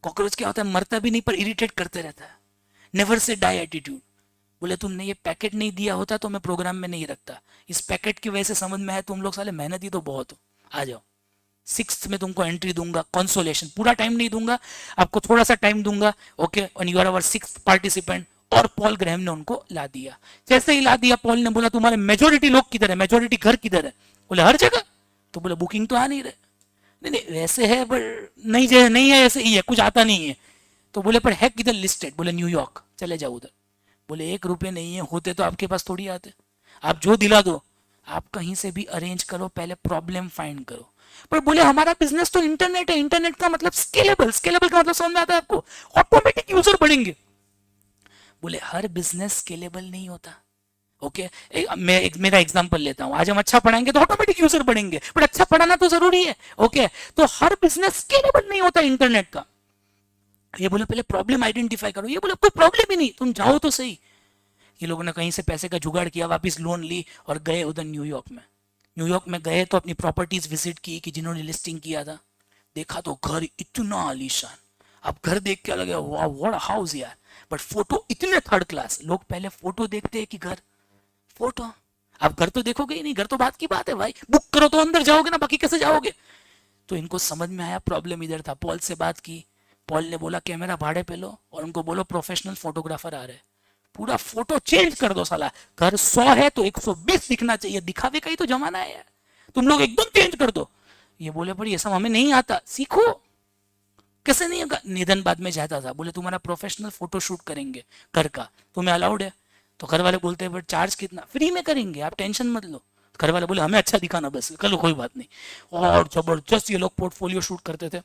S1: कॉकरोच क्या होता है? मरता भी नहीं पर इरिटेट करते रहता है, नेवर से डाई एटीट्यूड। बोले तुमने ये पैकेट नहीं दिया होता तो मैं प्रोग्राम में नहीं रखता। इस पैकेट की वजह से समझ में आया तुम लोग साले मेहनती तो बहुत हो, आ जाओ। 6th में तुमको एंट्री दूंगा, कंसोलेशन, पूरा टाइम नहीं दूंगा आपको, थोड़ा सा टाइम दूंगा। Okay, and you are our 6th participant. और पॉल ग्रेहम ने उनको ला दिया। जैसे ही ला दिया, पॉल ने बोला तुम्हारे मेजोरिटी लोग किधर है, मेजोरिटी घर किधर है? बोले हर जगह। तो बोले बुकिंग तो आ नहीं रहे। नहीं नहीं वैसे है पर नहीं है, ऐसे ही है, कुछ आता नहीं है। तो बोले पर है किधर लिस्टेड? बोले न्यूयॉर्क, चले जाओ उधर। बोले 1 रुपये नहीं है, होते तो आपके पास थोड़ी आते। आप जो दिला दो, आप कहीं से भी अरेंज करो, पहले प्रॉब्लम फाइंड करो। पर बोले हमारा बिजनेस तो इंटरनेट है, इंटरनेट का मतलब स्केलेबल, स्केलेबल का मतलब समझ में आता है आपको? ऑटोमेटिक यूजर बढ़ेंगे। बोले हर बिजनेस स्केलेबल नहीं होता। ओके, मैं मेरा एग्जांपल लेता हूं। आज हम अच्छा पढ़ाएंगे तो ऑटोमेटिक यूजर बढ़ेंगे, पर अच्छा पढ़ाना तो जरूरी है। ओके, तो हर बिजनेस स्केलेबल नहीं होता इंटरनेट का। ये बोले पहले प्रॉब्लम आइडेंटिफाई करो। ये बोले कोई प्रॉब्लम ही नहीं, तुम जाओ तो सही। ये लोगों ने कहीं से पैसे का जुगाड़ किया, वापस लोन ली और गए उधर न्यूयॉर्क में। न्यूयॉर्क में गए तो अपनी प्रॉपर्टीज विजिट की कि जिन्होंने लिस्टिंग किया था। देखा तो घर इतना आलीशान। अब घर देख के लगे वाह व्हाट अ हाउस यार, बट फोटो इतने थर्ड क्लास। लोग पहले फोटो देखते हैं कि घर, फोटो। अब घर तो देखोगे ही नहीं, घर तो बात की बात है भाई, बुक करो तो अंदर जाओगे ना, बाकी कैसे जाओगे? तो इनको समझ में आया प्रॉब्लम इधर था। पॉल से बात की, पॉल ने बोला कैमरा भाड़े पे लो और उनको बोलो प्रोफेशनल फोटोग्राफर आ रहे हैं, पूरा फोटो चेंज कर दो साला। घर 100 है तो 120 दिखना चाहिए, दिखावे का ही तो जमाना है यार, तुम लोग एकदम चेंज कर दो। ये बोले पर ये सब हमें नहीं आता, सीखो। कैसे नहीं होगा? निधन बाद में जाता था, बोले तुम्हारा प्रोफेशनल फोटो शूट करेंगे घर का, तुम्हें अलाउड है? तो घर वाले बोलते हैं बट चार्ज कितना? फ्री में करेंगे, आप टेंशन मत लो। घर वाले बोले हमें अच्छा दिखाना बस, चलो कोई बात नहीं। और जबरदस्त ये लोग पोर्टफोलियो शूट करते थे।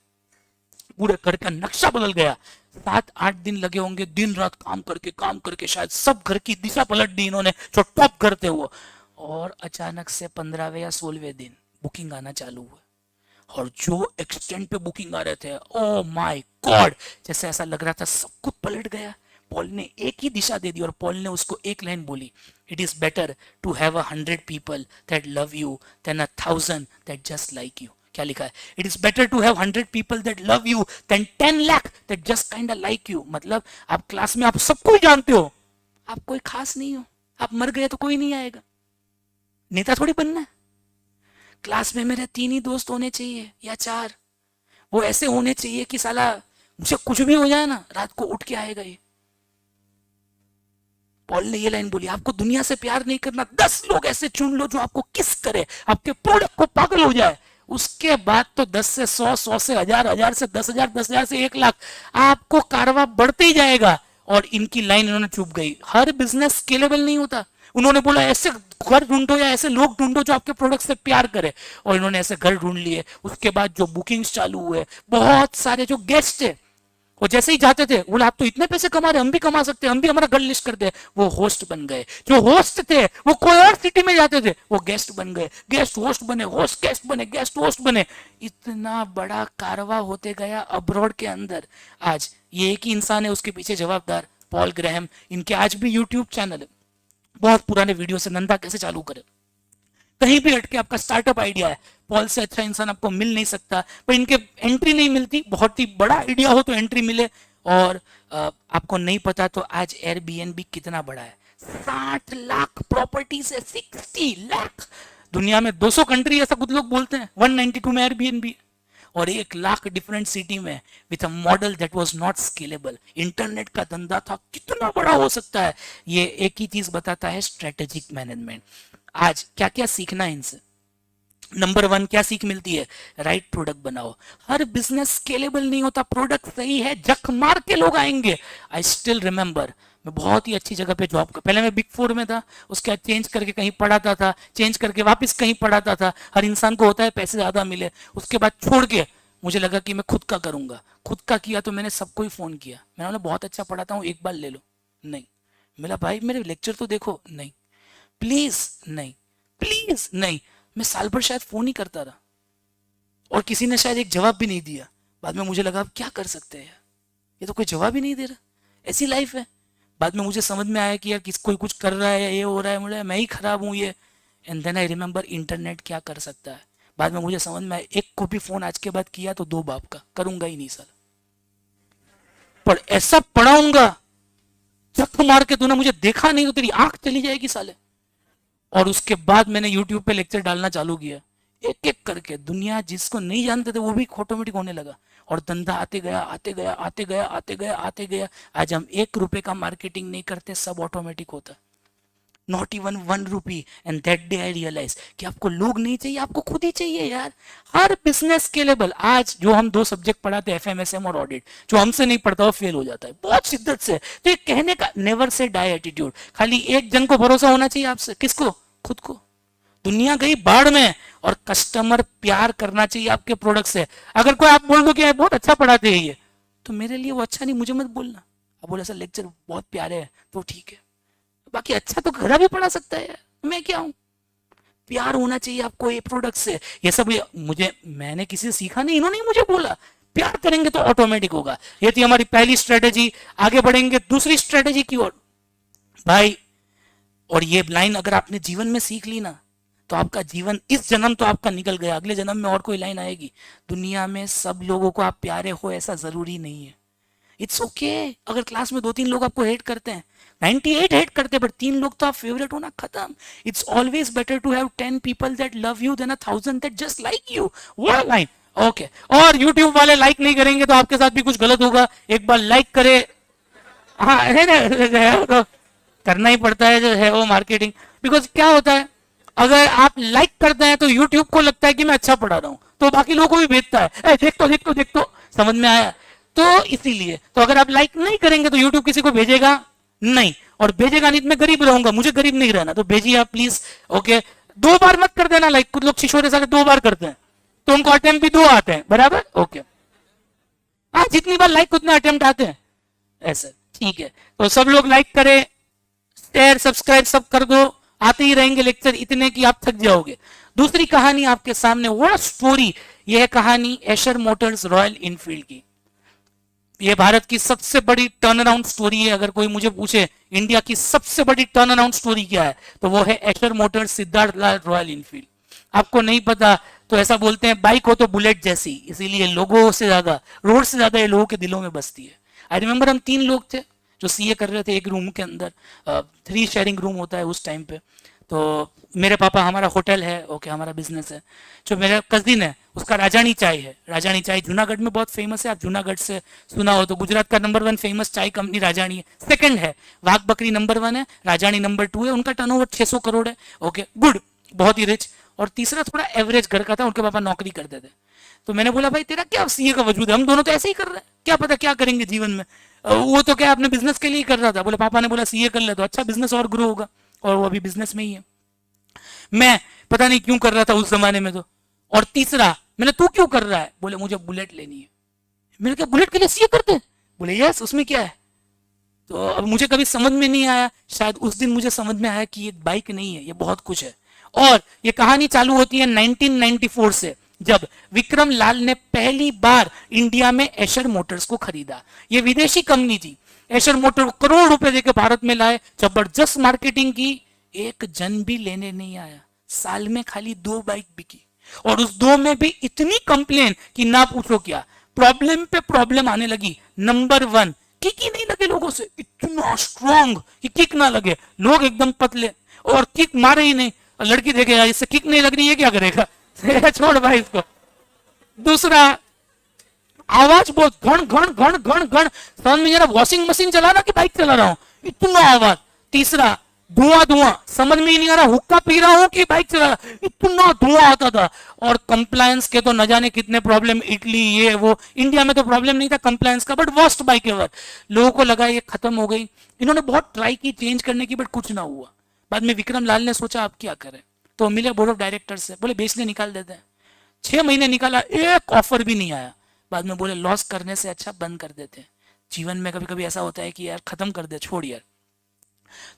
S1: पूरे घर का नक्शा बदल गया। 7-8 दिन लगे होंगे, दिन रात काम करके शायद सब घर की दिशा पलट दी इन्होंने, जो टॉप करते हुए। और अचानक से 15वें या 16वें दिन बुकिंग आना चालू हुआ, और जो एक्सटेंट पे बुकिंग आ रहे थे, ओ माय गॉड, जैसे ऐसा लग रहा था सब कुछ पलट गया। पॉल ने एक ही दिशा दे दी और पॉल ने उसको एक लाइन बोली, it is better to have 100 people that love you then 1,000 that just like you. क्या लिखा है? It is better to have 100 people that love you then 10 lakh that just kind like you. मतलब आप class में आप सबको ही जानते हो, आप कोई खास नहीं हो, आप मर गए तो कोई नहीं आएगा, नेता थोड़ी बनना है। क्लास में मेरे 3 ही दोस्त होने चाहिए या 4, वो ऐसे होने चाहिए कि साला मुझे कुछ भी हो जाए ना रात को उठ के आएगा ये। पॉल ने ये लाइन बोली, आपको दुनिया से प्यार नहीं करना, 10 लोग ऐसे चुन लो जो आपको किस करे, आपके प्रोडक्ट को पागल हो जाए, उसके बाद तो 10 से 100, 100 से 1000, 1000 से 10,000, 10,000 से 1,00,000, आपको कारवा बढ़ते ही जाएगा। और इनकी लाइन इन्होंने चुप गई, हर बिजनेस स्केलेबल नहीं होता। उन्होंने बोला ऐसे घर ढूंढो या ऐसे लोग ढूंढो जो आपके प्रोडक्ट से प्यार करे, और इन्होंने ऐसे घर ढूंढ लिए। उसके बाद जो बुकिंग्स चालू हुए, बहुत सारे जो गेस्ट है वो जैसे ही जाते थे बोला आप तो इतने पैसे कमा रहे, हम भी कमा सकते हैं, हम भी हमारा घर लिस्ट कर दे, वो होस्ट बन गए। जो होस्ट थे वो कोई और सिटी में जाते थे, वो गेस्ट बन गए, गेस्ट होस्ट बने, होस्ट गेस्ट बने, गेस्ट होस्ट बने। इतना बड़ा कारवा होते गया अब्रॉड के अंदर। आज ये एक ही इंसान है उसके पीछे जवाबदार, पॉल ग्राहम। इनके आज भी यूट्यूब चैनल है, बहुत पुराने वीडियो से, नंदा कैसे चालू करे, कहीं भी हटके आपका स्टार्टअप आइडिया है, पॉल से अच्छा इंसान आपको मिल नहीं सकता। पर इनके एंट्री नहीं मिलती, बहुत ही बड़ा आइडिया हो तो एंट्री मिले। और आपको नहीं पता तो आज एयरबीएनबी कितना बड़ा है, 60 लाख प्रॉपर्टीज है, 60 लाख। दुनिया में 200 कंट्री ऐसा कुछ लोग बोलते हैं, 192 में एयरबीएनबी, और 1,00,000 डिफरेंट सिटी में, with a model that was not scalable. Internet का धंधा था, कितना बड़ा हो सकता है। ये एक ही चीज बताता है, स्ट्रेटेजिक मैनेजमेंट। आज क्या क्या सीखना है इनसे? नंबर 1 क्या सीख मिलती है? राइट प्रोडक्ट बनाओ। हर बिजनेस स्केलेबल नहीं होता, प्रोडक्ट सही है जख मार के लोग आएंगे। आई स्टिल रिमेंबर, मैं बहुत ही अच्छी जगह पे जॉब कर, पहले मैं बिग 4 में था, उसके बाद चेंज करके कहीं पढ़ाता था, चेंज करके वापस कहीं पढ़ाता था। हर इंसान को होता है पैसे ज्यादा मिले, उसके बाद छोड़ के मुझे लगा कि मैं खुद का करूंगा। खुद का किया तो मैंने सबको ही फोन किया, मैंने बोला बहुत अच्छा पढ़ाता हूँ, एक बार ले लो। नहीं, मेरा भाई मेरे लेक्चर तो देखो, नहीं, प्लीज नहीं, प्लीज नहीं। मैं साल भर शायद फोन ही करता रहा, और किसी ने शायद एक जवाब भी नहीं दिया। बाद में मुझे लगा अब क्या कर सकते हैं, ये तो कोई जवाब ही नहीं दे रहा, ऐसी लाइफ है। बाद में मुझे समझ में आया कि यार किस कोई कुछ कर रहा है, ये हो रहा है, मुझे मैं ही खराब हूँ ये। And then I remember internet क्या कर सकता है। बाद में मुझे समझ में आया, एक को भी फोन आज के बाद किया तो 2 बाप का, करूंगा ही नहीं सर। पर ऐसा पढ़ाऊंगा, जब मार के तूने मुझे देखा नहीं तो तेरी आंख चली जाएगी साले। और उसके बाद मैंने यूट्यूब पे लेक्चर डालना चालू किया, एक एक करके। दुनिया जिसको नहीं जानते थे वो भी ऑटोमेटिक होने लगा, और धंधा आते गया, आते गया, आते गया, आते गया, आते गया। आज हम 1 रुपए का मार्केटिंग नहीं करते, सब ऑटोमेटिक होता, not even 1 rupee. And that day I realize कि आपको लोग नहीं चाहिए, आपको खुद ही चाहिए यार। हर बिजनेस स्केलेबल। आज जो हम 2 सब्जेक्ट पढ़ाते हैं, एफएमएसएम और ऑडिट, जो हमसे नहीं पढ़ता वो फेल हो जाता है बहुत शिद्दत से। तो ये कहने का नेवर से डाई एटीट्यूड। खाली एक जन को भरोसा होना चाहिए आपसे, किसको? खुद को। दुनिया गई बाढ़ में, और कस्टमर प्यार करना चाहिए आपके प्रोडक्ट से। अगर कोई आप बोल दो कि बहुत अच्छा पढ़ाते हैं ये, तो मेरे लिए वो अच्छा नहीं, मुझे मत बोलना। आप बोले सर लेक्चर बहुत प्यारे है, तो ठीक है, बाकी अच्छा तो घरा भी पढ़ा सकता है, मैं क्या हूं। प्यार होना चाहिए आपको ये प्रोडक्ट से। ये सब मुझे, मैंने किसी से सीखा नहीं, इन्होंने मुझे बोला। प्यार करेंगे तो ऑटोमेटिक होगा। ये थी हमारी पहली स्ट्रेटेजी। आगे बढ़ेंगे दूसरी स्ट्रेटेजी की ओर भाई। और ये लाइन अगर आपने जीवन में सीख ली ना, तो आपका जीवन इस जन्म तो आपका निकल गया, अगले जन्म में और कोई लाइन आएगी। दुनिया में सब लोगों को आप प्यारे हो ऐसा जरूरी नहीं है। इट्स ओके अगर क्लास में 2-3 लोग आपको हेट करते हैं, 98 हेट करते हैं, पर 3 लोग तो आप फेवरेट होना खत्म। It's always better to have 10 people that love you then 1000 that just like you. वो लाइन ओके। और यूट्यूब वाले लाइक नहीं करेंगे तो आपके साथ भी कुछ गलत होगा। एक बार लाइक करे, हाँ है ना, तो करना ही पड़ता है जो है वो मार्केटिंग। बिकॉज क्या होता है, अगर आप लाइक करते हैं तो यूट्यूब को लगता है कि मैं अच्छा पढ़ा रहा हूं, तो बाकी लोगों को भी भेजता है, देख तो देख तो देख तो। समझ में आया? तो इसीलिए तो अगर आप लाइक नहीं करेंगे तो यूट्यूब किसी को भेजेगा नहीं, और भेजेगा नहीं तो मैं गरीब रहूंगा, मुझे गरीब नहीं रहना, तो भेजिए आप प्लीज। ओके, 2 बार मत कर देना लाइक। कुछ लोग शिशोरे सारे 2 बार करते हैं, तो उनको अटेम्प्ट भी 2 आते हैं, बराबर? ओके, हाँ जितनी बार लाइक उतने अटेम्प्ट आते हैं, ऐसे ठीक है। तो सब लोग लाइक करें, शेयर सब्सक्राइब सब कर दो, आते ही रहेंगे लेक्चर इतने कि आप थक जाओगे। दूसरी कहानी आपके सामने, वो स्टोरी, यह कहानी एशर मोटर्स रॉयल इनफील्ड की। ये भारत की सबसे बड़ी टर्न अराउंड स्टोरी है। अगर कोई मुझे पूछे इंडिया की सबसे बड़ी टर्न अराउंड स्टोरी क्या है, तो वो है Asher Motors Siddharth Lal royal Enfield. आपको नहीं पता तो ऐसा बोलते हैं बाइक हो तो बुलेट जैसी, इसीलिए लोगों से ज्यादा, रोड से ज्यादा ये लोगों के दिलों में बसती है। आई रिमेंबर हम 3 लोग थे जो सीए कर रहे थे एक रूम के अंदर, 3 शेयरिंग रूम होता है उस टाइम पे। तो मेरे पापा, हमारा होटल है, ओके, हमारा बिजनेस है। जो मेरा कजिन है उसका राजानी चाय है। राजानी चाय जूनागढ़ में बहुत फेमस है, आप जूनागढ़ से सुना हो तो गुजरात का नंबर 1 फेमस चाय कंपनी राजानी है। सेकंड है वाघ बकरी, नंबर 1 है, राजानी नंबर 2 है। उनका टर्नओवर 600 करोड़ है, ओके, गुड, बहुत ही रिच। और तीसरा थोड़ा एवरेज घर का था, उनके पापा नौकरी करते थे। तो मैंने बोला भाई तेरा क्या सीए का वजूद है, हम दोनों तो ऐसे ही कर रहे हैं, क्या पता क्या करेंगे जीवन में। वो तो क्या अपने बिजनेस के लिए ही कर रहा था। बोले पापा ने बोला सीए कर ले तो अच्छा बिजनेस और ग्रो होगा, और वो अभी बिजनेस में ही है। मैं पता नहीं क्यों कर रहा था उस जमाने में तो। और तीसरा मैंने, तू क्यों कर रहा है? बोले मुझे बुलेट लेनी है। मैंने कहा बुलेट के लिए सीए करते हैं? बोले यस, उसमें क्या है। तो अब मुझे कभी समझ में नहीं आया, शायद उस दिन मुझे समझ में आया कि ये बाइक नहीं है, ये बहुत कुछ है। और ये कहानी चालू होती है 1994 से, जब विक्रम लाल ने पहली बार इंडिया में एशर मोटर्स को खरीदा। ये विदेशी कंपनी थी। एशर मोटर करोड़ रुपए देकर भारत में लाए, जबरदस्त मार्केटिंग की, एक जन भी लेने नहीं आया। साल में खाली 2 बाइक बिकी, और उस 2 में भी इतनी कंप्लेन कि ना पूछो क्या। प्रॉब्लम पे प्रॉब्लम आने लगी। नंबर 1, किक ही नहीं लगे लोगों से, इतना स्ट्रांग कि किक ना लगे, लोग एकदम पतले, और किक मारे ही नहीं। लड़की देखे यार इससे किक नहीं लग रही है, क्या करेगा छोड़ भाई इसको। दूसरा, आवाज बहुत घण घण घण घण घण, समझ में जरा वॉशिंग मशीन चला रहा कि बाइक चला रहा हूं, इतना आवाज। तीसरा, धुआं धुआं, समझ में ही नहीं आ रहा हुक्का पी रहा हूं कि बाइक चला रहा, इतना धुआं आता था। और कंप्लायंस के तो न जाने कितने प्रॉब्लम, इटली ये वो। इंडिया में तो प्रॉब्लम नहीं था कंप्लायंस का, बट वर्स्ट बाइक एवर। लोगों को लगा ये खत्म हो गई। इन्होंने बहुत ट्राई की चेंज करने की, बट कुछ ना हुआ। बाद में विक्रम लाल ने सोचा अब क्या करें, तो मिले बोर्ड ऑफ डायरेक्टर से, बोले बेचने निकाल देते हैं। 6 महीने निकाला, एक ऑफर भी नहीं आया। बाद में बोले लॉस करने से अच्छा बंद कर देते हैं। जीवन में कभी कभी ऐसा होता है कि यार खत्म कर दे, छोड़ यार।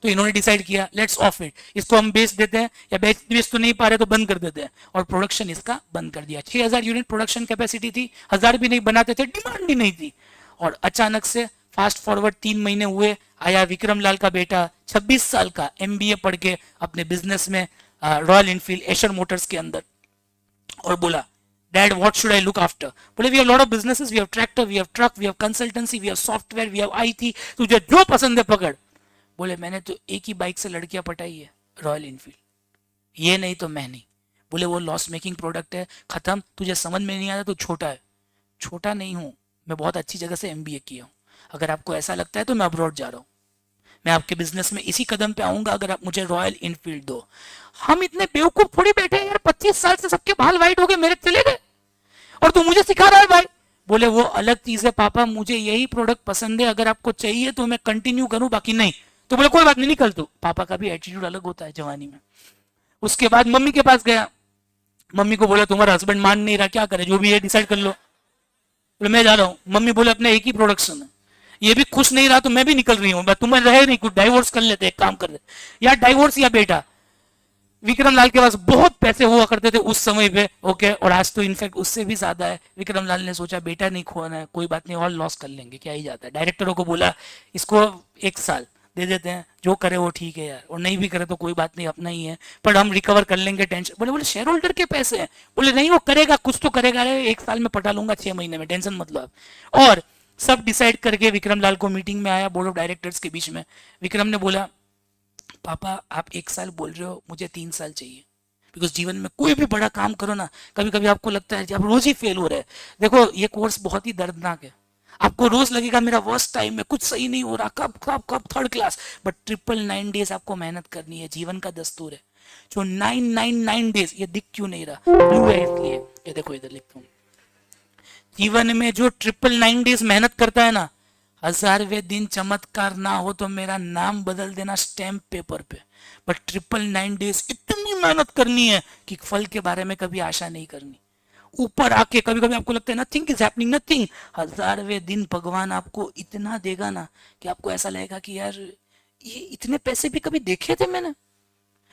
S1: तो इन्होंने डिसाइड किया लेट्स ऑफ इट, इसको हम बेच देते हैं, या बेच तो नहीं पा रहे तो बंद कर देते हैं। और प्रोडक्शन इसका बंद कर दिया। 6000 यूनिट प्रोडक्शन कैपेसिटी थी, 1000 भी नहीं बनाते थे, डिमांड भी नहीं थी। और अचानक से फास्ट फॉरवर्ड 3 महीने हुए, आया विक्रम लाल का बेटा 26 साल का, एमबीए पढ़ के अपने बिजनेस में रॉयल इनफील्ड एशर मोटर्स के अंदर, और बोला Dad, what should I look after? बोले we have lot of businesses, we have tractor, we have truck, we have consultancy, we have software, we have IT, तुझे जो पसंद है पकड़। बोले मैंने तो एक ही बाइक से लड़कियां पटाई है, रॉयल इनफील्ड, ये नहीं तो मैं नहीं। बोले वो लॉस मेकिंग प्रोडक्ट है, खत्म, तुझे समझ में नहीं आता, तो छोटा है। छोटा नहीं हूं मैं, बहुत अच्छी जगह से एमबीए किया हूं। अगर आपको ऐसा लगता है तो मैं अब्रॉड जा रहा हूं, मैं आपके बिजनेस में इसी कदम पे आऊंगा अगर आप मुझे रॉयल इनफील्ड दो। हम इतने बेवकूफ थोड़ी बैठे हैं यार, 25 साल से सबके बाल वाइट हो गए, मेरे चले गए, और तू मुझे सिखा रहा है भाई। बोले वो अलग चीज है पापा, मुझे यही प्रोडक्ट पसंद है, अगर आपको चाहिए तो मैं कंटिन्यू करूं, बाकी नहीं। तो बोले कोई बात नहीं, निकल तू। पापा का भी एटीट्यूड अलग होता है जवानी में। उसके बाद मम्मी के पास गया, मम्मी को बोला तुम्हारा हस्बैंड मान नहीं रहा, क्या करे, जो भी है डिसाइड कर लो। बोले मैं जा रहा हूँ। मम्मी बोले अपने एक ही प्रोडक्शन है, ये भी खुश नहीं रहा तो मैं भी निकल रही हूँ, तुम्हें रहे नहीं कुछ, डाइवोर्स कर लेते, एक काम कर लेते, या डाइवोर्स या बेटा। विक्रम लाल के पास बहुत पैसे हुआ करते थे उस समय पे, ओके, और आज तो इनफैक्ट उससे भी ज्यादा है। विक्रम लाल ने सोचा बेटा नहीं खोना है, कोई बात नहीं, और लॉस कर लेंगे, क्या ही जाता है। डायरेक्टरों को बोला इसको 1 साल दे देते हैं, जो करे वो ठीक है यार, और नहीं भी करे तो कोई बात नहीं, अपना ही है, पर हम रिकवर कर लेंगे, टेंशन। बोले शेयर होल्डर के पैसे हैं। बोले नहीं वो करेगा, कुछ तो करेगा, 1 साल में पटा लूंगा, 6 महीने में, टेंशन मत लो आप। और सब डिसाइड करके विक्रम लाल को मीटिंग में आया बोर्ड ऑफ डायरेक्टर्स के बीच में। विक्रम ने बोला पापा आप 1 साल बोल रहे हो, मुझे 3 साल चाहिए। बिकॉज जीवन में कोई भी बड़ा काम करो ना, कभी कभी आपको लगता है कि आप रोज ही फेल हो रहे हैं। देखो ये कोर्स बहुत ही दर्दनाक है, आपको रोज लगेगा मेरा वर्स्ट टाइम है, कुछ सही नहीं हो रहा, कब कब कब थर्ड क्लास, बट 999 डेज आपको मेहनत करनी है, जीवन का दस्तूर है। जो 999 डेज, ये दिख क्यों नहीं रहा, ब्लू है इसलिए, ये देखो इधर लिखता हूँ। जीवन में जो 999 डेज मेहनत करता है ना, 1000वें दिन चमत्कार ना हो तो मेरा नाम बदल देना स्टैम्प पेपर पे। बट 999 डेज इतनी मेहनत करनी है कि फल के बारे में कभी आशा नहीं करनी। ऊपर आके कभी कभी आपको लगता है नथिंग इज हैपनिंग, नथिंग, 1000वें दिन भगवान आपको इतना देगा ना कि आपको ऐसा लगेगा कि यार ये इतने पैसे भी कभी देखे थे मैंने।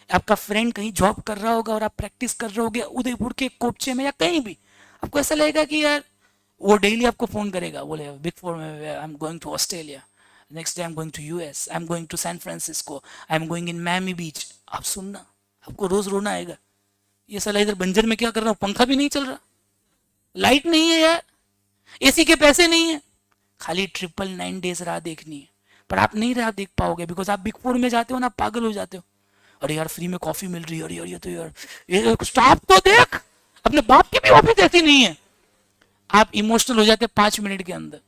S1: आपका फ्रेंड कहीं जॉब कर रहा होगा और आप प्रैक्टिस कर रहे होगे उदयपुर के कोपचे में या कहीं भी, आपको ऐसा लगेगा कि यार वो डेली आपको फोन करेगा, बोले बिग 4 में I'm going to Australia, next day I'm going to US, I'm going to San Francisco, I'm going in Miami beach. आप सुनना, आपको रोज रोना आएगा, ये साला इधर बंजर में क्या कर रहा हूँ, पंखा भी नहीं चल रहा, लाइट नहीं है यार, एसी के पैसे नहीं है, खाली 999 डेज राह देखनी है। पर आप नहीं राह देख पाओगे बिकॉज आप बिग 4 में जाते हो ना, पागल हो जाते हो। अरे यार फ्री में कॉफी मिल रही है, अरे यार ये तो यार ये स्टाफ तो देख, अपने बाप की भी ऑफिस ऐसी नहीं है। आप इमोशनल हो जाते 5 मिनट के अंदर,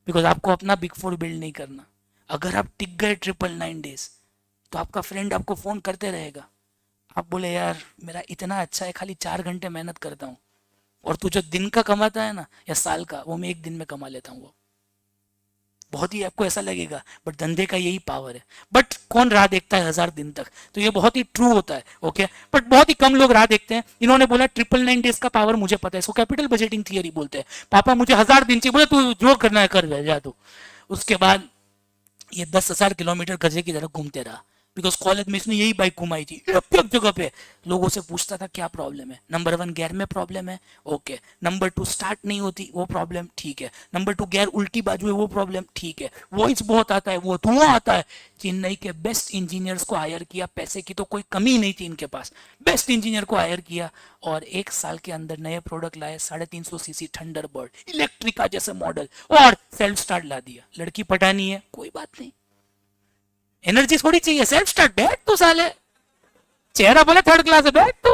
S1: बिकॉज आपको अपना बिग फोर बिल्ड नहीं करना। अगर आप टिक गए 999 डेज तो आपका फ्रेंड आपको फोन करते रहेगा, आप बोले यार मेरा इतना अच्छा है, खाली 4 घंटे मेहनत करता हूँ, और तू जो दिन का कमाता है ना या साल का, वो मैं 1 दिन में कमा लेता हूँ। वो बहुत ही आपको ऐसा लगेगा, बट धंधे का यही पावर है। बट कौन राह देखता है 1000 दिन तक, तो ये बहुत ही ट्रू होता है। ओके, बट बहुत ही कम लोग राह देखते हैं। इन्होंने बोला 999 डेज का पावर मुझे पता है, इसको कैपिटल बजटिंग थियरी बोलते हैं। पापा मुझे 1000 दिन चाहिए, बोले तू जो करना है कर जा तू। उसके बाद ये 10,000 किलोमीटर गधे की तरह घूमते रहा, बिकॉज कॉलेज में इसने यही बाइक घुमाई थी एक जगह पे। लोगों से पूछता था क्या प्रॉब्लम है, नंबर 1 गियर में प्रॉब्लम है, ओके। नंबर 2 स्टार्ट नहीं होती, वो प्रॉब्लम, ठीक है। नंबर 2 गियर उल्टी बाजू है, वो प्रॉब्लम, ठीक है। वॉइस बहुत आता है, वो धुआं आता है। चेन्नई के बेस्ट इंजीनियर्स को हायर किया, पैसे की तो कोई कमी नहीं थी इनके पास, बेस्ट इंजीनियर को हायर किया, और 1 साल के अंदर नए प्रोडक्ट लाए, 350 cc थंडरबर्ड इलेक्ट्रिका जैसे मॉडल, और सेल्फ स्टार्ट ला दिया। लड़की पटानी है, कोई बात नहीं, एनर्जी थोड़ी चाहिए, सेल्फ स्टार्ट, बैठ तो साले, चेहरा बोले 3rd क्लास है, बैठ तो।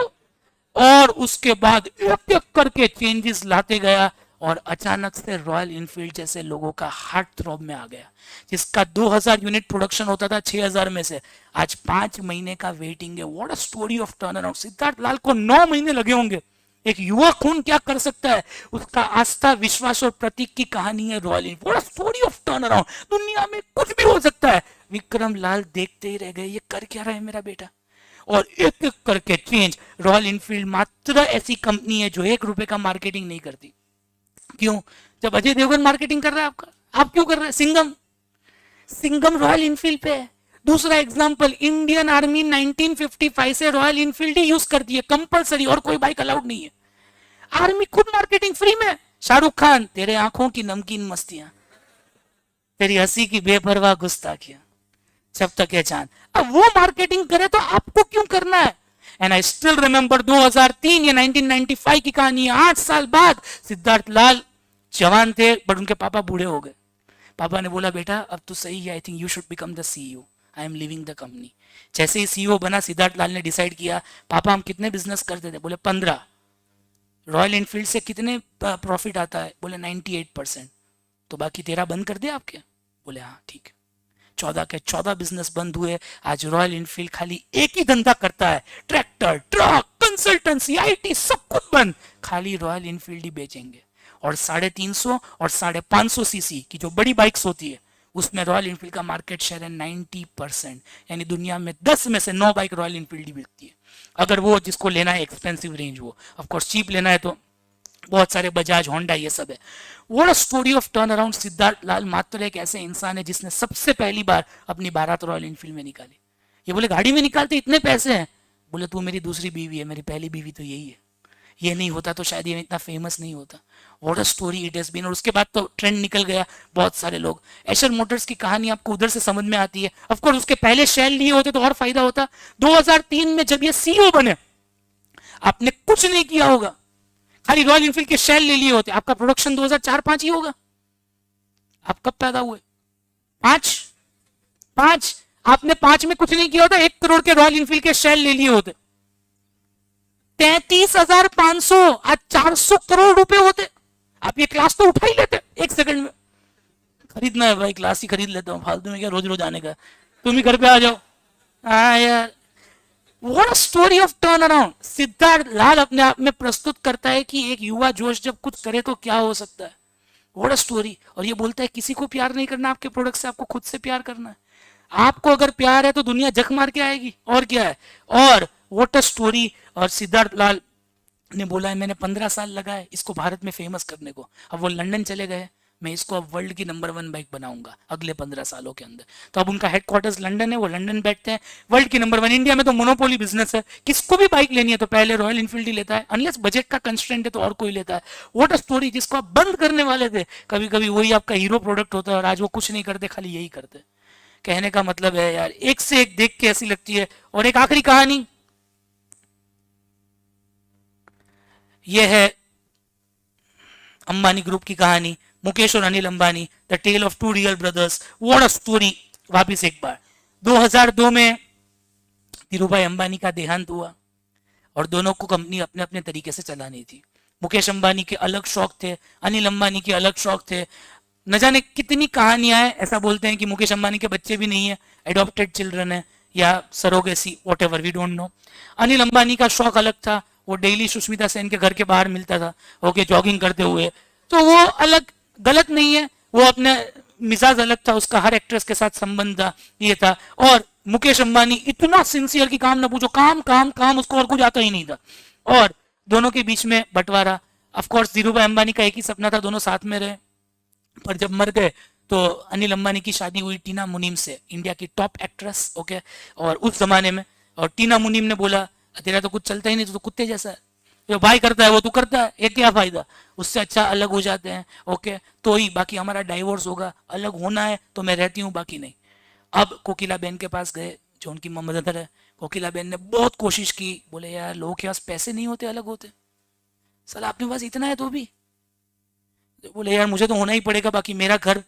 S1: और उसके बाद एक एक करके चेंजेस लाते गया, और अचानक से रॉयल इनफील्ड जैसे लोगों का हार्ट थ्रॉब में आ गया, जिसका 2000 यूनिट प्रोडक्शन होता था 6000 में से, आज 5 महीने का वेटिंग है। What a story of turn around. Siddharth Lal को 9 महीने लगे होंगे। एक युवा खून क्या कर सकता है, उसका आस्था, विश्वास और प्रतीक की कहानी है royal Enfield. What a story of turn around. दुनिया में कुछ भी हो सकता है। विक्रम लाल देखते ही रह गए, ये कर क्या रहा है मेरा बेटा, और एक एक करके चेंज। रॉयल इनफील्ड मात्र ऐसी कंपनी है जो 1 रुपए का मार्केटिंग नहीं करती। क्यों? जब अजय देवगन मार्केटिंग कर रहा है आपका, आप क्यों कर रहे हैं? सिंघम, सिंघम रॉयल इनफील्ड पे है। दूसरा एग्जांपल, इंडियन आर्मी 1955 से रॉयल इनफील्ड ही यूज करती है कंपलसरी, और कोई बाइक अलाउड नहीं है। आर्मी खुद मार्केटिंग फ्री में। शाहरुख खान, तेरे आंखों की नमकीन मस्तियां, तेरी हंसी की बेपरवाह गुस्ताखियां, जब तक है चांद। अब वो मार्केटिंग करे तो आपको क्यों करना है? एंड आई स्टिल रिमेंबर 2003 या 1995 की कहानी है। 8 साल बाद सिद्धार्थ लाल जवान थे, बट उनके पापा बूढ़े हो गए। पापा ने बोला बेटा अब तो सही है, I think you should become the CEO, I am living the company. जैसे ही सीईओ बना, सिद्धार्थ लाल ने डिसाइड किया, पापा हम कितने बिजनेस करते थे? बोले 15। रॉयल इनफील्ड से कितने प्रॉफिट आता है? बोले 98%। तो बाकी 13 बंद कर दिया आपके? बोले हाँ ठीक है। 14 के 14 बिजनेस बंद हुए। आज रॉयल इनफील्ड खाली एक ही धंधा करता है, ट्रैक्टर, ट्रक, कंसल्टेंसी, आईटी, सब कुछ बंद, खाली रॉयल इनफील्ड ही बेचेंगे। और 350 और 550 सीसी की जो बड़ी बाइक्स होती है, उसमें रॉयल इनफील्ड का मार्केट शेयर है 90%। यानी दुनिया में 10 में से 9 बाइक रॉयल इनफील्ड ही बिकती है। अगर वो जिसको लेना है एक्सपेंसिव रेंज, वो ऑफकोर्स चीप लेना है तो बहुत सारे बजाज, होंडा, ये सब है। What a story of turn around. Siddharth Lal मात्र एक ऐसे इंसान है जिसने सबसे पहली बार अपनी बारात रॉयल इनफील्ड में निकाली। ये बोले गाड़ी में निकालते इतने पैसे हैं? बोले तू मेरी दूसरी बीवी है, मेरी पहली बीवी तो यही है। ये नहीं होता तो शायद ये इतना फेमस नहीं होता। What a story it has been. और उसके बाद तो ट्रेंड निकल गया, बहुत सारे लोग। एशर मोटर्स की कहानी आपको उधर से समझ में आती है। ऑफकोर्स उसके पहले शेयर लिए होते तो और फायदा होता। 2003 में जब ये सीईओ बने, आपने कुछ नहीं किया होगा, खाली रॉयल इनफील्ड के शेयर ले लिए होते, आपका प्रोडक्शन 2004-5 ही होगा। आप कब पैदा हुए? 5 5। आपने 5 में कुछ नहीं किया होता, 1 करोड़ के रॉयल इनफील्ड के शेयर ले लिए होते। 33,500, आज 400 करोड़ रुपए होते। आप ये क्लास तो उठा ही लेते 1 सेकंड में। खरीदना है भाई, क्लास ही खरीद लेता हूँ, फालतू में क्या रोज रोज आने का। तुम ही घर पे आ जाओ। हाँ यार, what a story of turn around. Siddharth Lal अपने आप में प्रस्तुत करता है कि एक युवा जोश जब कुछ करे तो क्या हो सकता है। What a story. और ये बोलता है किसी को प्यार नहीं करना आपके प्रोडक्ट से, आपको खुद से प्यार करना है। आपको अगर प्यार है तो दुनिया जख मार के आएगी, और क्या है। और व्हाट अ स्टोरी। और सिद्धार्थ लाल ने बोला है मैंने 15 साल लगाए इसको भारत में फेमस करने को। अब वो लंदन चले गए, मैं इसको अब वर्ल्ड की नंबर 1 बाइक बनाऊंगा अगले 15 सालों के अंदर। तो अब उनका हेडक्वार्टर्स लंदन है, वो लंदन बैठते हैं। वर्ल्ड की नंबर 1। इंडिया में तो मोनोपोली बिजनेस है, किसको भी बाइक लेनी है तो पहले रॉयल इनफील्ड ही लेता है, अनलेस बजट का कंस्ट्रेंट है तो और कोई लेता है। What a story. जिसको आप बंद करने वाले थे, कभी कभी वही आपका हीरो प्रोडक्ट होता है, और आज वो कुछ नहीं करते, खाली यही करते। कहने का मतलब है यार, एक से एक देख के ऐसी लगती है। और एक आखिरी कहानी, यह है अंबानी ग्रुप की कहानी, मुकेश और Anil Ambani, the tale of 2 real brothers. What a story. वापिस एक बार 2002 में धीरूभाई अंबानी का देहांत हुआ और दोनों को कंपनी अपने अपने तरीके से चलानी थी। मुकेश अंबानी के अलग शौक थे, अनिल अंबानी के अलग शौक थे। न जाने कितनी कहानियां हैं, ऐसा बोलते हैं कि मुकेश अंबानी के बच्चे भी नहीं है, एडॉप्टेड चिल्ड्रन है या surrogacy, whatever, we don't know. Anil Ambani का शौक अलग था, वो डेली सुष्मिता सेन के घर के बाहर मिलता था, ओके, जॉगिंग करते हुए, तो वो अलग, गलत नहीं है, वो अपने मिजाज अलग था, उसका हर एक्ट्रेस के साथ संबंध था, ये था। और मुकेश अंबानी इतना सिंसियर कि काम ना पूछो, काम काम काम, उसको और कुछ आता ही नहीं था। और दोनों के बीच में बंटवारा। ऑफ कोर्स धीरूभाई अंबानी का एक ही सपना था, दोनों साथ में रहे, पर जब मर गए तो अनिल अंबानी की शादी हुई टीना मुनीम से, इंडिया की टॉप एक्ट्रेस, ओके, और उस जमाने में। और टीना मुनीम ने बोला तेरा तो कुछ चलता ही नहीं, तो कुत्ते जैसा है, जो भाई करता है वो तू करता है, ये क्या फायदा, उससे अच्छा अलग हो जाते हैं, ओके, तो ही बाकी हमारा डाइवोर्स होगा, अलग होना है तो मैं रहती हूँ, बाकी नहीं। अब कोकिला बेन के पास गए, जो उनकी मदर है। कोकिला बेन ने बहुत कोशिश की, बोले यार लोगों के पास पैसे नहीं होते अलग होते, साला आपके पास इतना है तो भी। बोले यार मुझे तो होना ही पड़ेगा, बाकी मेरा घर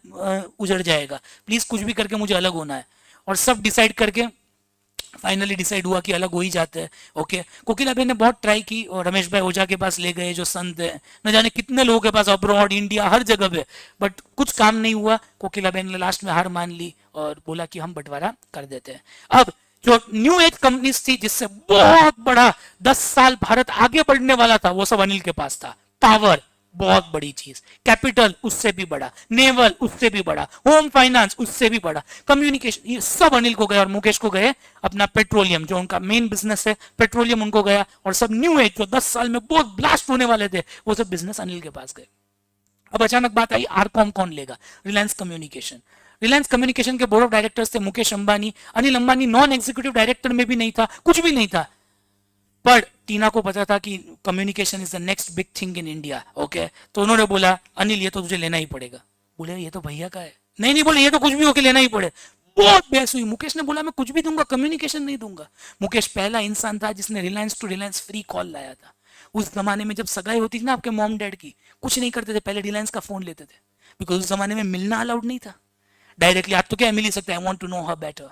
S1: उजड़ जाएगा, प्लीज कुछ भी करके मुझे अलग होना है। और सब डिसाइड करके फाइनली डिसाइड हुआ कि अलग हो ही जाते हैं, ओके। कोकिला बेन ने बहुत ट्राई की और रमेश भाई ओझा के पास ले गए, जो संत है, न जाने कितने लोगों के पास, अब्रॉड, इंडिया, हर जगह पे, बट कुछ काम नहीं हुआ। कोकिला बेन ने लास्ट में हार मान ली और बोला कि हम बंटवारा कर देते हैं। अब जो न्यू एज कंपनीज थी जिससे बहुत बड़ा 10 साल भारत आगे बढ़ने वाला था, वो सब अनिल के पास था। पावर बहुत बड़ी चीज, कैपिटल उससे भी बड़ा, नेवल उससे भी बड़ा, होम फाइनेंस उससे भी बड़ा, कम्युनिकेशन, ये सब अनिल को गया। और मुकेश को गए अपना पेट्रोलियम, जो उनका मेन बिजनेस है, पेट्रोलियम उनको गया। और सब न्यू एज जो 10 साल में बहुत ब्लास्ट होने वाले थे, वो सब बिजनेस अनिल के पास गए। अब अचानक बात आई, आरकॉम कौन लेगा? रिलायंस कम्युनिकेशन। रिलायंस कम्युनिकेशन के बोर्ड ऑफ डायरेक्टर्स थे Mukesh Ambani. Anil Ambani non executive director में भी नहीं था, कुछ भी नहीं था, पर टीना को पता था कि communication is the next big thing in India, okay. तो उन्होंने बोला अनिल ये तो तुझे लेना ही पड़ेगा। बोले ये तो भैया का है। नहीं नहीं, बोले ये तो कुछ भी होके लेना ही पड़े। बहुत बहस हुई। मुकेश ने बोला मैं कुछ भी दूंगा, कम्युनिकेशन नहीं दूंगा। मुकेश पहला इंसान था जिसने Reliance to Reliance free call लाया था। उस जमाने में जब सगाई होती थी ना आपके मॉम डैड की, कुछ नहीं करते थे, पहले रिलायंस का फोन लेते थे, बिकॉज उस जमाने में मिलना अलाउड नहीं था डायरेक्टली। आज तो क्या मिल ही सकता है, I want to know her better,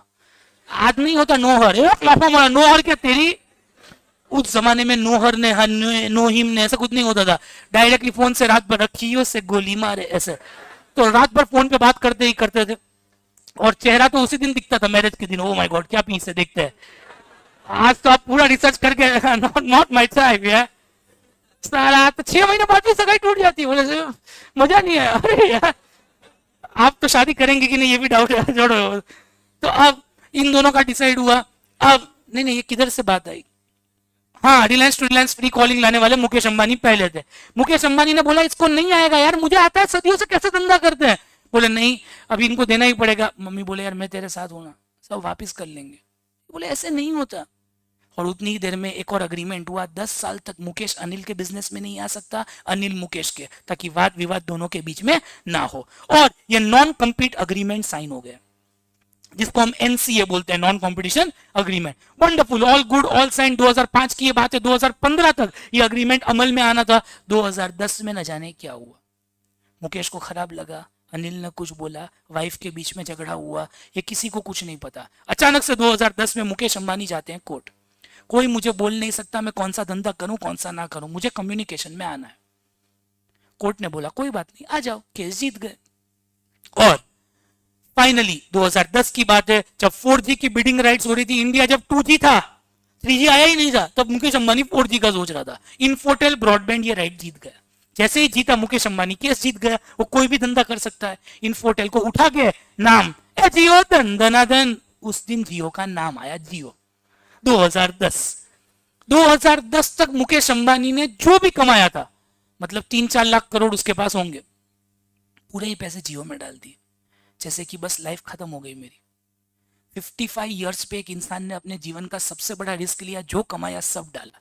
S1: आज नहीं होता नो हर, नो हर क्या तेरी, उस जमाने में नोहर ने, नोहिम ने, ऐसा कुछ नहीं होता था। डायरेक्टली फोन से रात भर रखियो से गोली मारे ऐसे, तो रात भर फोन पे बात करते ही करते थे। और चेहरा तो उसी दिन दिखता था, मैरिज के दिन। ओ माय गॉड क्या पीछे से दिखते हैं। आज तो आप पूरा रिसर्च करके, नॉट माय टाइप यार, सारा तो 6 महीने बाद भी सगाई टूट जाती है, बोले मजा नहीं है। अरे यार आप तो शादी करेंगे कि नहीं ये भी डाउट है, जोड़ो। तो अब इन दोनों का डिसाइड हुआ। अब नहीं नहीं, ये किधर से बात आई, हाँ, Reliance to Reliance free calling लाने वाले मुकेश अंबानी पहले थे। मुकेश अंबानी ने बोला इसको नहीं आएगा यार, मुझे आता है, सदियों से कैसे धंधा करते हैं। बोले नहीं अभी इनको देना ही पड़ेगा। मम्मी बोले यार मैं तेरे साथ हूं ना, सब वापिस कर लेंगे। बोले ऐसे नहीं होता। और उतनी ही देर में एक और अग्रीमेंट हुआ, 10 साल तक मुकेश अनिल के बिजनेस में नहीं आ सकता, अनिल मुकेश के, ताकि वाद विवाद दोनों के बीच में ना हो। और ये नॉन कम्पीट अग्रीमेंट साइन हो गया, जिसको हम एनसीए बोलते हैं, non competition agreement. Wonderful, all good, all sign. 2005 की ये बात है, 2015 तक ये अग्रीमेंट अमल में आना था। 2010 में न जाने क्या हुआ, मुकेश को खराब लगा, अनिल ने कुछ बोला, वाइफ के बीच में झगड़ा हुआ, ये किसी को कुछ नहीं पता। अचानक से 2010 में मुकेश अंबानी जाते हैं कोर्ट। कोई मुझे बोल नहीं सकता मैं कौन सा धंधा करूं कौन सा ना करूं, मुझे कम्युनिकेशन में आना है। कोर्ट ने बोला कोई बात नहीं, आ जाओ, केस जीत गए। और फाइनली 2010 की बात है, जब 4G की बिडिंग राइट्स हो रही थी, इंडिया जब 2G था, 3G आया ही नहीं था, तब मुकेश अंबानी 4G का सोच रहा था। इन्फोटेल ब्रॉडबैंड ये राइट जीत गया। जैसे ही जीता मुकेश अंबानी, केस जीत गया, वो कोई भी धंधा कर सकता है। इन्फोटेल को उठा के नाम जियो धन धनाधन, उस दिन जियो का नाम आया जियो। 2010 तक मुकेश अंबानी ने जो भी कमाया था, मतलब 3-4 लाख करोड़ उसके पास होंगे, पूरे ही पैसे जियो में डाल दिए, जैसे कि बस लाइफ खत्म हो गई मेरी। 55 इयर्स पे एक इंसान ने अपने जीवन का सबसे बड़ा रिस्क लिया, जो कमाया सब डाला।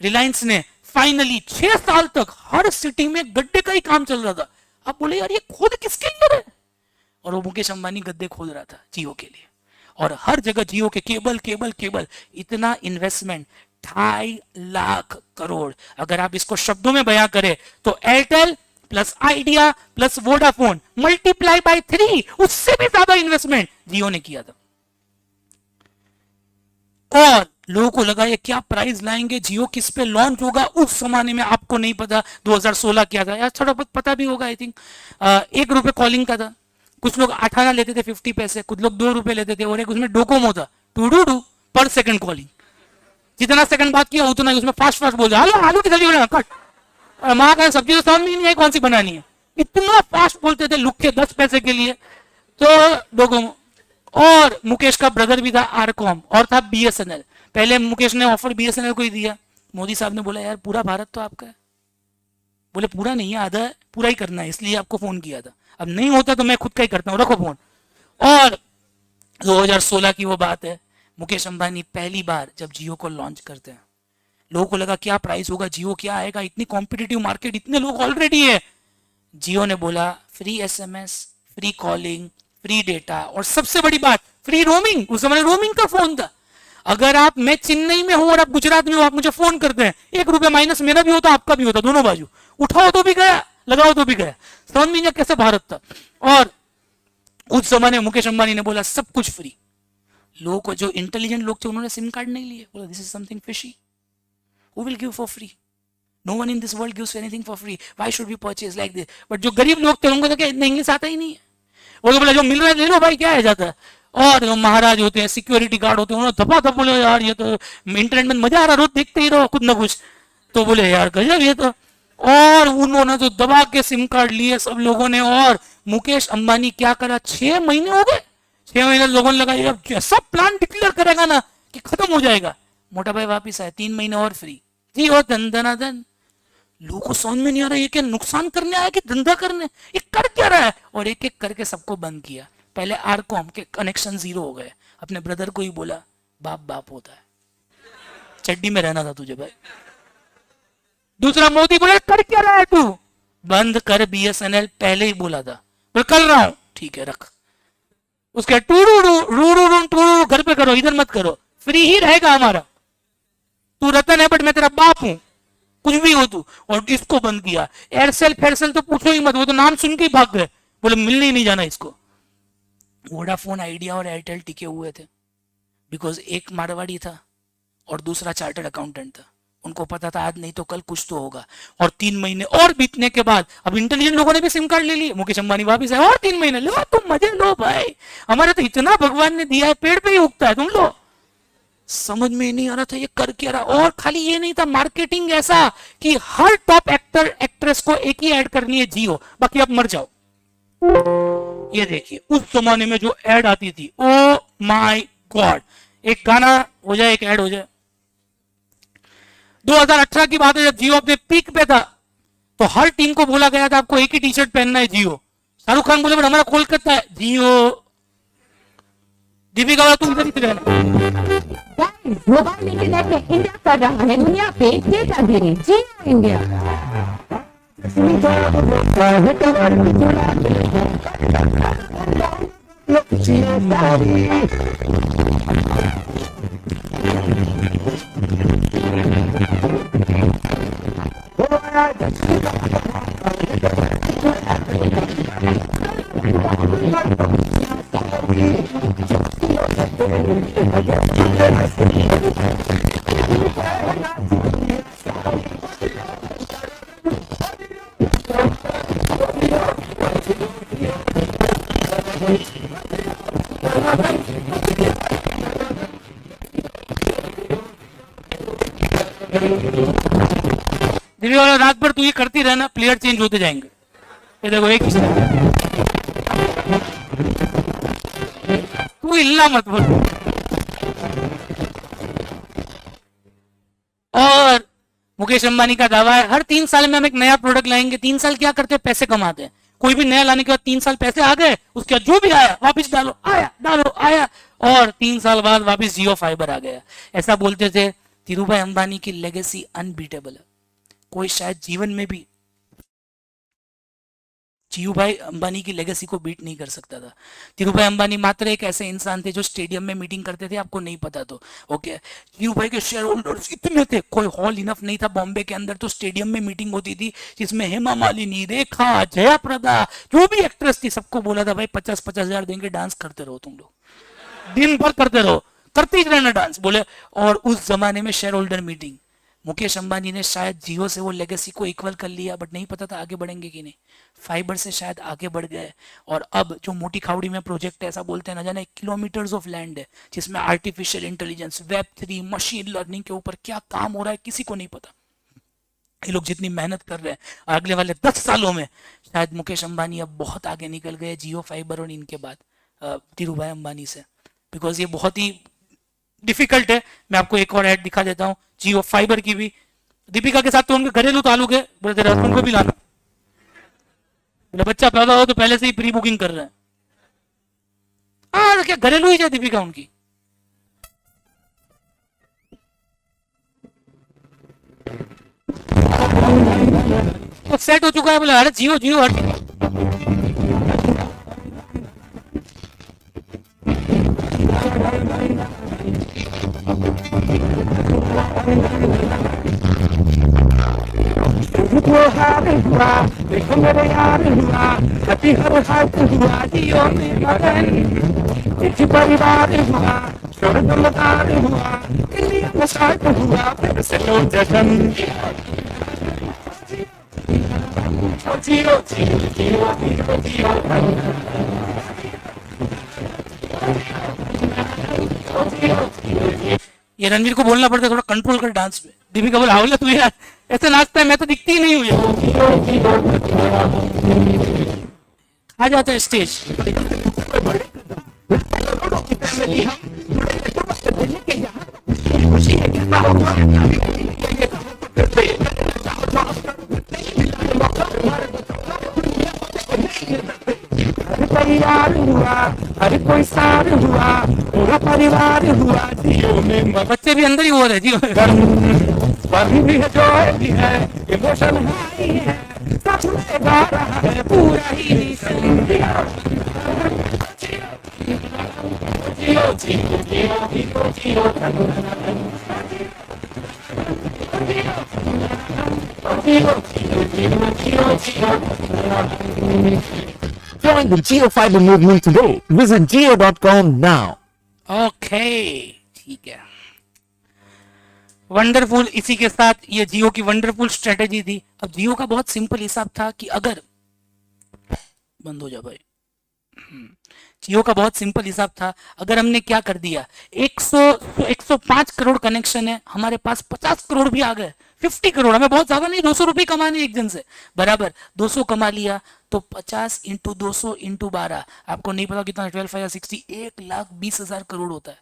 S1: रिलायंस ने फाइनली 6 साल तक हर सिटी में गड्ढे का ही काम चल रहा था। आप बोले यार ये खोद किसके लिए है, और वो मुकेश अंबानी गड्ढे खोद रहा था जियो के लिए। और हर जगह जियो के केबल केबल केबल, इतना इन्वेस्टमेंट 2.5 लाख करोड़। अगर आप इसको शब्दों में बयां करें तो Airtel plus idea plus Vodafone multiply by 3, उससे भी ज्यादा इन्वेस्टमेंट जियो ने किया था। और लोगों को लगा ये क्या प्राइस लाएंगे, जियो किस पे लॉन्च होगा। उस जमाने में आपको नहीं पता 2016 क्या था यार, थोड़ा बहुत पता भी होगा आई थिंक। 1 रुपए कॉलिंग का था, कुछ लोग 8 आना लेते थे 50 पैसे, कुछ लोग 2 रुपए लेते थे, और एक उसमें डोकोमो था, टू पर सेकंड कॉलिंग। जितना सेकंड बात किया उतना ही उसमें फास्ट फास्ट बोल रहा, आलू की सब्जी बना कट, माँ का सब्जी तो समझ में ही नहीं आई कौन सी बनानी है, इतना फास्ट बोलते थे लुक के 10 पैसे के लिए। तो डोकोमो, और मुकेश का ब्रदर भी था आरकॉम, और था बीएसएनएल। पहले मुकेश ने ऑफर बीएसएनएल को ही दिया, मोदी साहब ने बोला यार पूरा भारत तो आपका है, बोले पूरा नहीं है आधा है, पूरा ही करना है, इसलिए आपको फोन किया था, अब नहीं होता तो मैं खुद का ही करता हूँ, रखो फोन। और 2016 की वो बात है, मुकेश अंबानी पहली बार जब जियो को लॉन्च करते हैं, लोगों को लगा क्या प्राइस होगा, जियो क्या आएगा, इतनी कॉम्पिटिटिव मार्केट, इतने लोग ऑलरेडी है। जियो ने बोला free SMS, free calling, free data, और सबसे बड़ी बात फ्री रोमिंग। उस समय रोमिंग का फोन था, अगर आप, मैं चेन्नई में हूं और आप गुजरात में हो, आप मुझे फोन करते हैं, 1 रुपया माइनस मेरा भी होता आपका भी होता, दोनों बाजू, उठाओ तो भी गया, लगाओ तो भी गया। समझ में कैसे भारत था। और उस जमाने में मुकेश अंबानी ने बोला सब कुछ फ्री। लोगों को, जो इंटेलिजेंट लोग थे, उन्होंने सिम कार्ड नहीं लिए, बोला this is something fishy, who will give for free, no one in this world gives anything for free, why should we purchase like this. But जो गरीब लोग थे उनको तो क्या इतना इंग्लिश आता ही नहीं है, वो तो बोला जो मिल रहा है ले लो भाई, क्या है जाता है। और जो महाराज होते हैं, सिक्योरिटी गार्ड होते हैं, उन्होंने धपा धप बोले यार ये तो इंटरनेट में मजा आ रहा, रोज देखते ही रहो कुछ ना कुछ, तो बोले यार गजब ये तो। और उन्होंने तो दबा के सिम कार्ड लिए सब लोगों ने। और मुकेश अंबानी क्या करा, 6 महीने हो गए, 6 महीने लोगों ने लगा सब प्लान डिक्लेयर करेगा ना कि खत्म हो जाएगा, मोटा भाई वापिस आए, 3 महीने और फ्री जी, और धन धनाधन। लोगों को समझ में नहीं आ रहा ये क्या नुकसान करने आया कि धंधा करने, ये कर क्या रहा है। और एक एक करके सबको बंद किया। पहले आरकॉम के कनेक्शन 0 हो गए, अपने ब्रदर को ही बोला बाप बाप होता है, चड्डी में रहना था तुझे भाई। दूसरा मोदी बोले कर क्या रहा है तू, बंद कर बीएसएनएल, पहले ही बोला था, बोले कर रहा हूं, ठीक है रख। उसके टू घर पे करो, इधर मत करो, फ्री ही रहेगा हमारा, तू रतन है बट मैं तेरा बाप हूं, कुछ भी हो तू। और इसको बंद किया। एयरसेल फेयरसेल तो पूछो ही मत, वो तो नाम सुन के ही भाग गए, बोले मिलने ही नहीं जाना इसको। वोडाफोन, आइडिया और एयरटेल टिके हुए थे, बिकॉज एक मारवाड़ी था और दूसरा चार्टर्ड अकाउंटेंट था, उनको पता था आज नहीं तो कल कुछ तो होगा। और 3 महीने और बीतने के बाद अब इंटेलिजेंट लोगों ने भी सिम कार्ड ले लिए, मुकेश अंबानी वापिस आए, और 3 महीने लो तुम मजे लो भाई, हमारे तो इतना भगवान ने दिया है, पेड़ पे ही उगता है, तुम लो। समझ में नहीं आ रहा था ये कर क्या रहा। और खाली ये नहीं था, मार्केटिंग ऐसा कि हर टॉप एक्टर एक्ट्रेस को एक ही ऐड करनी है, जियो, बाकी आप मर जाओ। ये देखिए उस जमाने में जो ऐड आती थी, ओ माय गॉड, एक गाना हो जाए, एक ऐड हो जाए। 2018 की बात है, जब जियो अपने पीक पे था तो हर टीम को बोला गया था आपको एक ही टी शर्ट पहनना है जियो। शाहरुख खान बोले बट हमारा कोलकाता है, जियो। दीपिका वाला तुम इधर ही रहना।
S2: मोबाइल इंटरनेट में इंडिया कर रहा है दुनिया पे नेतागिरी, जियो इंडिया।
S1: दिव्या वाला रात भर तू ये करती रहना, प्लेयर चेंज होते जाएंगे। ये देखो एक तू हिलना मत बोल। और मुकेश अंबानी का दावा है हर 3 साल में हम एक नया प्रोडक्ट लाएंगे। 3 साल क्या करते हैं, पैसे कमाते हैं। कोई भी नया लाने के बाद 3 साल पैसे आ गए, उसके बाद जो भी आया वापस डालो, आया डालो, आया। और 3 साल बाद वापस जियो फाइबर आ गया। ऐसा बोलते थे धीरूभाई अंबानी की लेगेसी अनबीटेबल है, कोई शायद जीवन में भी धीरूभाई अंबानी की लेगेसी को बीट नहीं कर सकता था। धीरूभाई अंबानी मात्र एक ऐसे इंसान थे जो स्टेडियम में मीटिंग करते थे, आपको नहीं पता तो ओके। धीरूभाई के शेयर होल्डर्स इतने थे, कोई हॉल इनफ नहीं था बॉम्बे के अंदर, तो स्टेडियम में मीटिंग होती थी जिसमें हेमा मालिनी, रेखा, जया प्रदा, जो भी एक्ट्रेस थी, सबको बोला था भाई 50-50 हजार देंगे, डांस करते रहो तुम लोग, दिन भर करते रहो। करते ही रहना डांस बोले। और उस जमाने में share holder meeting, Mukesh Ambani ने शायद जियो से वो लेगेसी को इक्वल कर लिया, बट नहीं पता था आगे बढ़ेंगे कि नहीं। फाइबर से शायद आगे बढ़ गए, और अब जो मोटी खावड़ी में प्रोजेक्ट है, ऐसा बोलते हैं ना जाने किलोमीटर्स ऑफ लैंड है जिसमें artificial intelligence, web 3, machine learning के ऊपर क्या काम हो रहा है किसी को नहीं पता। ये लोग जितनी मेहनत कर रहे हैं अगले वाले 10 सालों में, शायद मुकेश अंबानी अब बहुत आगे निकल गए जियो फाइबर और इनके बाद धीरू भाई अंबानी से, बिकॉज ये बहुत ही डिफिकल्ट है। मैं आपको एक और ऐड दिखा देता हूँ जियो फाइबर की भी। दीपिका के साथ तो उनके घरेलू ताल्लुक है, बोले तेरे हस्बैंड को भी लाना, बोले बच्चा पैदा हो तो पहले से ही प्री बुकिंग कर रहे हैं। हाँ क्या घरेलू ही है दीपिका उनकी। तो सेट हो चुका है, बोले अरे जियो जियो हट।
S3: वो हार हुआ, देखो मेरे यार हुआ, अति हर हाथ हुआ, जियो में मगन, इस परिवार हुआ, स्वर्ग मदार हुआ, इंडिया में स्टार्ट हुआ, फिर से लो जगन। जियो जियो जियो जियो जियो
S1: ये रणवीर को बोलना पड़ता है थोड़ा कंट्रोल कर डांस पे। दीपिका बोले हावले तू यार ऐसे नाचता है, मैं तो दिखती ही नहीं हूँ। आ जाता है स्टेज।
S3: परिवार हुआ, हर कोई सार हुआ, पूरा परिवार हुआ, जियो में मगन।
S1: बच्चे भी अंदर ही हो रहे जियो।
S3: फन भी है, जॉय भी है, इमोशन हाई है, सब में गा रहा है पूरा ही nation. Jio Jio Jio Jio Jio
S4: Join the GeoFiber movement today. Visit geo.com now.
S1: Okay ठीक है, वंडरफुल। इसी के साथ ये जियो की वंडरफुल स्ट्रेटेजी थी। अब जियो का बहुत सिंपल हिसाब था कि अगर बंद हो जा भाई, जियो का बहुत सिंपल हिसाब था, अगर हमने क्या कर दिया 105 करोड़ कनेक्शन है, हमारे पास 50 करोड़ भी आ गए, 50 करोड़, हमें बहुत ज्यादा नहीं 200 रुपए कमाने एक दिन से, बराबर 200 कमा लिया तो 50 इंटू 200 इंटू 12, आपको नहीं पता कितना 12 5 60, 1,20,000 करोड़ होता है।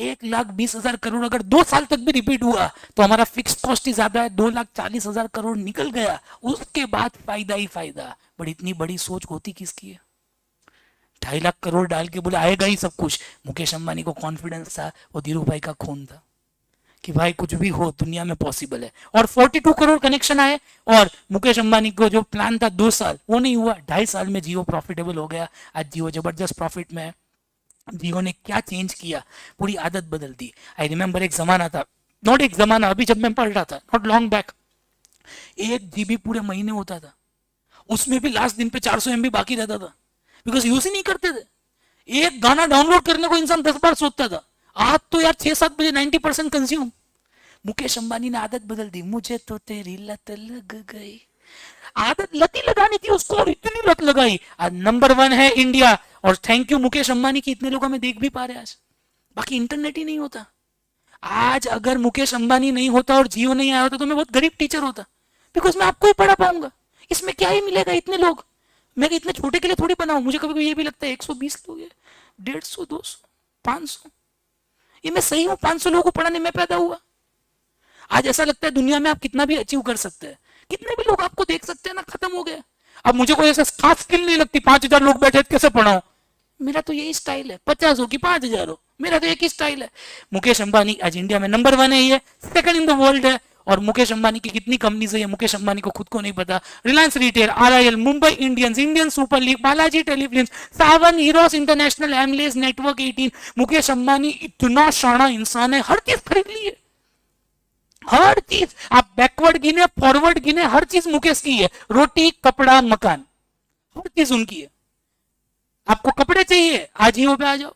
S1: 1,20,000 करोड़ अगर 2 साल तक भी रिपीट हुआ तो हमारा फिक्स कॉस्ट ही ज्यादा है, 2,40,000 करोड़ निकल गया, उसके बाद फायदा ही फायदा। बट इतनी बड़ी सोच होती किसकी है? 2.5 लाख करोड़ डाल के बोले आएगा ही सब कुछ। मुकेश अंबानी को कॉन्फिडेंस था, वो धीरू भाई का खून था कि भाई कुछ भी हो दुनिया में पॉसिबल है। और 42 करोड़ कनेक्शन आए, और मुकेश अंबानी को जो प्लान था 2 साल वो नहीं हुआ, 2.5 साल में जियो प्रॉफिटेबल हो गया। आज जियो जबरदस्त प्रॉफिट में है। जियो ने क्या चेंज किया, पूरी आदत बदल दी। आई रिमेम्बर एक जमाना था, नॉट एक जमाना, अभी जब मैं पढ़ रहा था, नॉट लॉन्ग बैक, 1 GB पूरे महीने होता था, उसमें भी लास्ट दिन पे 400 MB बाकी रहता था, बिकॉज यूज ही नहीं करते थे। एक गाना डाउनलोड करने को इंसान 10 बार सोचता था, आज तो यार 6-7 बजे 90% कंज्यूम। मुकेश अंबानी ने आदत बदल दी, मुझे तो तेरी लत लग गई। आदत लती लगानी थी उसको, और इतनी लत लगाई, आज नंबर 1 है इंडिया। और थैंक यू मुकेश अंबानी की, इतने लोग हमें देख भी पा रहे हैं आज, बाकी इंटरनेट ही नहीं होता। आज अगर मुकेश अंबानी नहीं होता और जियो नहीं आया होता तो मैं बहुत गरीब टीचर होता, बिकॉज मैं आपको ही पढ़ा पाऊंगा। इसमें क्या ही मिलेगा, इतने लोग, मैं इतने छोटे के लिए थोड़ी बनाऊं। मुझे कभी कभी ये भी लगता है 120 लोग है, 150, 200, 500, ये मैं सही हूं? 500 लोगों को पढ़ाने में पैदा हुआ। आज ऐसा लगता है दुनिया में आप कितना भी अचीव कर सकते हैं, कितने भी लोग आपको देख सकते हैं ना, खत्म हो गया। अब मुझे कोई ऐसा खास स्किल नहीं लगती, 5,000 लोग बैठे कैसे पढ़ाऊं, मेरा तो यही स्टाइल है, 50 हो कि 5,000 हो, मेरा तो एक ही स्टाइल है। मुकेश अंबानी आज इंडिया में नंबर 1 है, ये सेकंड इन द वर्ल्ड है। और मुकेश अंबानी की कितनी कंपनीज है ये मुकेश अंबानी को खुद को नहीं पता। Reliance retail, RIL, Mumbai Indians, Indian Super League, Balaji telefilms, Saavn, heroes international, एमलेस, नेटवर्क 18। मुकेश अंबानी इतना शाना इंसान है, हर चीज खरीद ली है, हर चीज। आप बैकवर्ड गिने, फॉरवर्ड गिने, हर चीज मुकेश की है। रोटी, कपड़ा, मकान, हर चीज उनकी है। आपको कपड़े चाहिए, आज ही पे आ जाओ।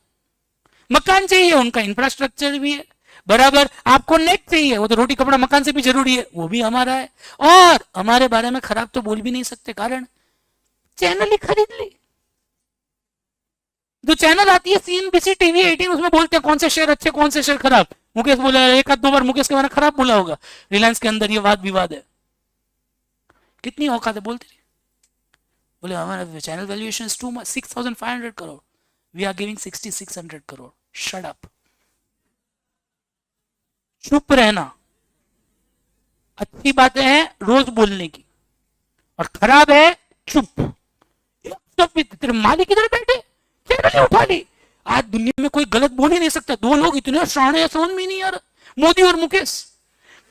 S1: मकान चाहिए, उनका इंफ्रास्ट्रक्चर भी है बराबर। आपको नेट चाहिए, वो तो रोटी कपड़ा मकान से भी जरूरी है, वो भी हमारा है। और हमारे बारे में खराब तो बोल भी नहीं सकते, कारण चैनल ही खरीद ली। जो चैनल आती है सीएनबीसी टीवी 18, उसमें बोलते हैं कौन से शेयर अच्छे कौन से शेयर खराब। मुकेश बोला, एक आध दो बार मुकेश के बारे में खराब बोला होगा, रिलायंस के अंदर ये वाद विवाद है। कितनी औकात है बोलते रही। बोले हमारा channel valuation is too much, 6,500 crore, we are giving 6,600 crore. Shut up, चुप रहना। अच्छी बातें हैं रोज बोलने की, और खराब है चुप। तेरे मालिक इधर बैठे, चैनल उठा ली। आज दुनिया में कोई गलत बोल ही नहीं सकता। दो लोग इतने शाणे हैं, समझ में नहीं आ रहा, मोदी और मुकेश।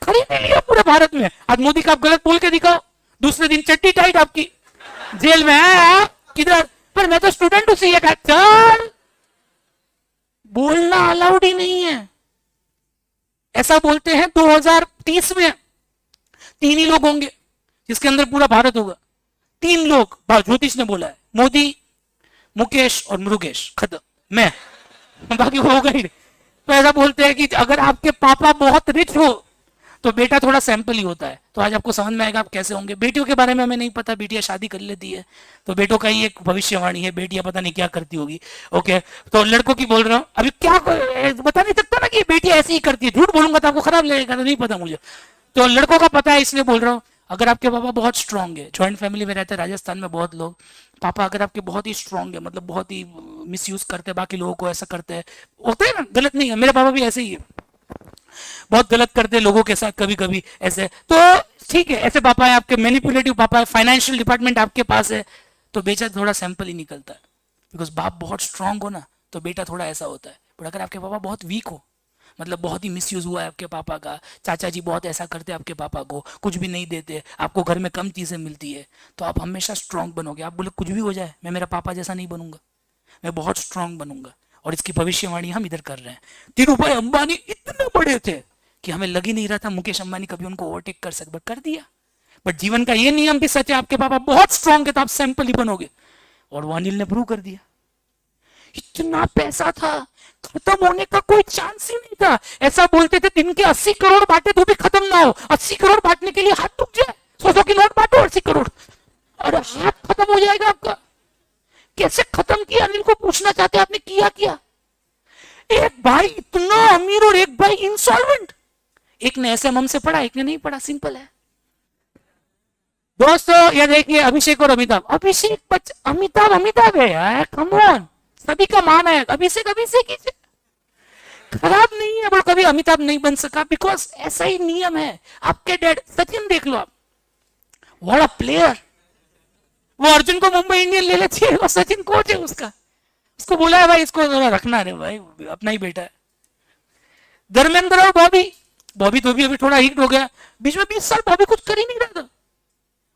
S1: खरीद लिया पूरे भारत में। आज मोदी का आप गलत बोल के दिखाओ, दूसरे दिन चट्टी टाइट आपकी, जेल में है किधर। पर मैं तो स्टूडेंट हूं, सीए का। चल, बोलना अलाउड ही नहीं है। ऐसा बोलते हैं 2030 में 3 ही लोग होंगे जिसके अंदर पूरा भारत होगा। 3 लोग, ज्योतिष ने बोला है, मोदी, मुकेश और मुरुगेश। खत्म, मैं, बाकी वो होगा ही नहीं। तो ऐसा बोलते हैं कि अगर आपके पापा बहुत रिच हो तो बेटा थोड़ा सैंपल ही होता है। तो आज आपको समझ में आएगा आप कैसे होंगे। बेटियों के बारे में हमें नहीं पता, बेटियां शादी कर लेती है तो बेटों का ही एक भविष्यवाणी है, बेटियां पता नहीं क्या करती होगी। ओके, तो लड़कों की बोल रहा हूँ, अभी क्या बता नहीं सकता ना कि बेटियां ऐसी ही करती है। झूठ बोलूंगा तो आपको खराब लगेगा, तो नहीं पता मुझे। तो लड़कों का पता है, इसलिए बोल रहा हूँ। अगर आपके पापा बहुत स्ट्रांग है, ज्वाइंट फैमिली में रहते हैं राजस्थान में बहुत लोग, पापा अगर आपके बहुत ही स्ट्रांग है, मतलब बहुत ही मिसयूज करते हैं बाकी लोगों को, ऐसा करते हैं, होता है ना, गलत नहीं है, मेरे पापा भी ऐसे ही है, बहुत गलत करते हैं लोगों के साथ कभी कभी ऐसे। तो ठीक है, ऐसे पापा है आपके, मैनिपुलेटिव पापा है, फाइनेंशियल डिपार्टमेंट आपके पास है, तो बेटा थोड़ा सैंपल ही निकलता है। बिकॉज बाप बहुत स्ट्रांग हो ना, तो बेटा थोड़ा ऐसा होता है। पर अगर आपके पापा बहुत वीक हो, मतलब बहुत ही मिसयूज हुआ है आपके पापा का, चाचा जी बहुत ऐसा करते हैं आपके पापा को, कुछ भी नहीं देते, आपको घर में कम चीजें मिलती है, तो आप हमेशा स्ट्रांग बनोगे। आप बोले कुछ भी हो जाए मैं मेरा पापा जैसा नहीं बनूंगा, मैं बहुत स्ट्रांग बनूंगा। और इसकी भविष्यवाणी हम इधर कर रहे हैं। धीरूभाई अंबानी इतने बड़े थे कि हमें लग ही नहीं रहा था मुकेश अंबानी कभी उनको ओवरटेक कर सकते, बट कर दिया। बट जीवन का ये नियम भी सच है, आपके पापा बहुत स्ट्रांग है तो आप सैंपल ही बनोगे, और वो अनिल ने प्रूव कर दिया। इतना पैसा था, खत्म होने का कोई चांस ही नहीं था। ऐसा बोलते थे दिन के 80 करोड़ बांटे तो भी खत्म ना हो। 80 करोड़ बांटने के लिए हाथ टूट जाए, 100 की नोट बांटो 80 करोड़, अरे हाथ खत्म हो जाएगा आपका। कैसे खत्म किया अनिल को पूछना चाहते हैं, आपने किया क्या? एक भाई इतना अमीर और एक भाई इंसॉल्वेंट। एक ने एसएमएम से पढ़ा, एक ने नहीं पढ़ा, सिंपल है दोस्तों। ये देखिए अभिषेक और अमिताभ। अभिषेक अमिताभ अमिताभ है यार, कम ऑन, सभी का मान है। अभिषेक अभिषेक ही खराब नहीं है, पर कभी अमिताभ नहीं बन सका, बिकॉज ऐसा ही नियम है। आपके डैड सचिन देख लो आप, व्हाट अ प्लेयर। वो अर्जुन को मुंबई इंडियन ले लेती है, वो सचिन कोच है उसका, उसको बोला है भाई इसको रखना रे भाई, अपना ही बेटा है। धर्मेंद्र और बॉबी, बॉबी तो भी अभी थोड़ा हिट हो गया, बीच में 20 साल बॉबी कुछ कर ही नहीं रहा था।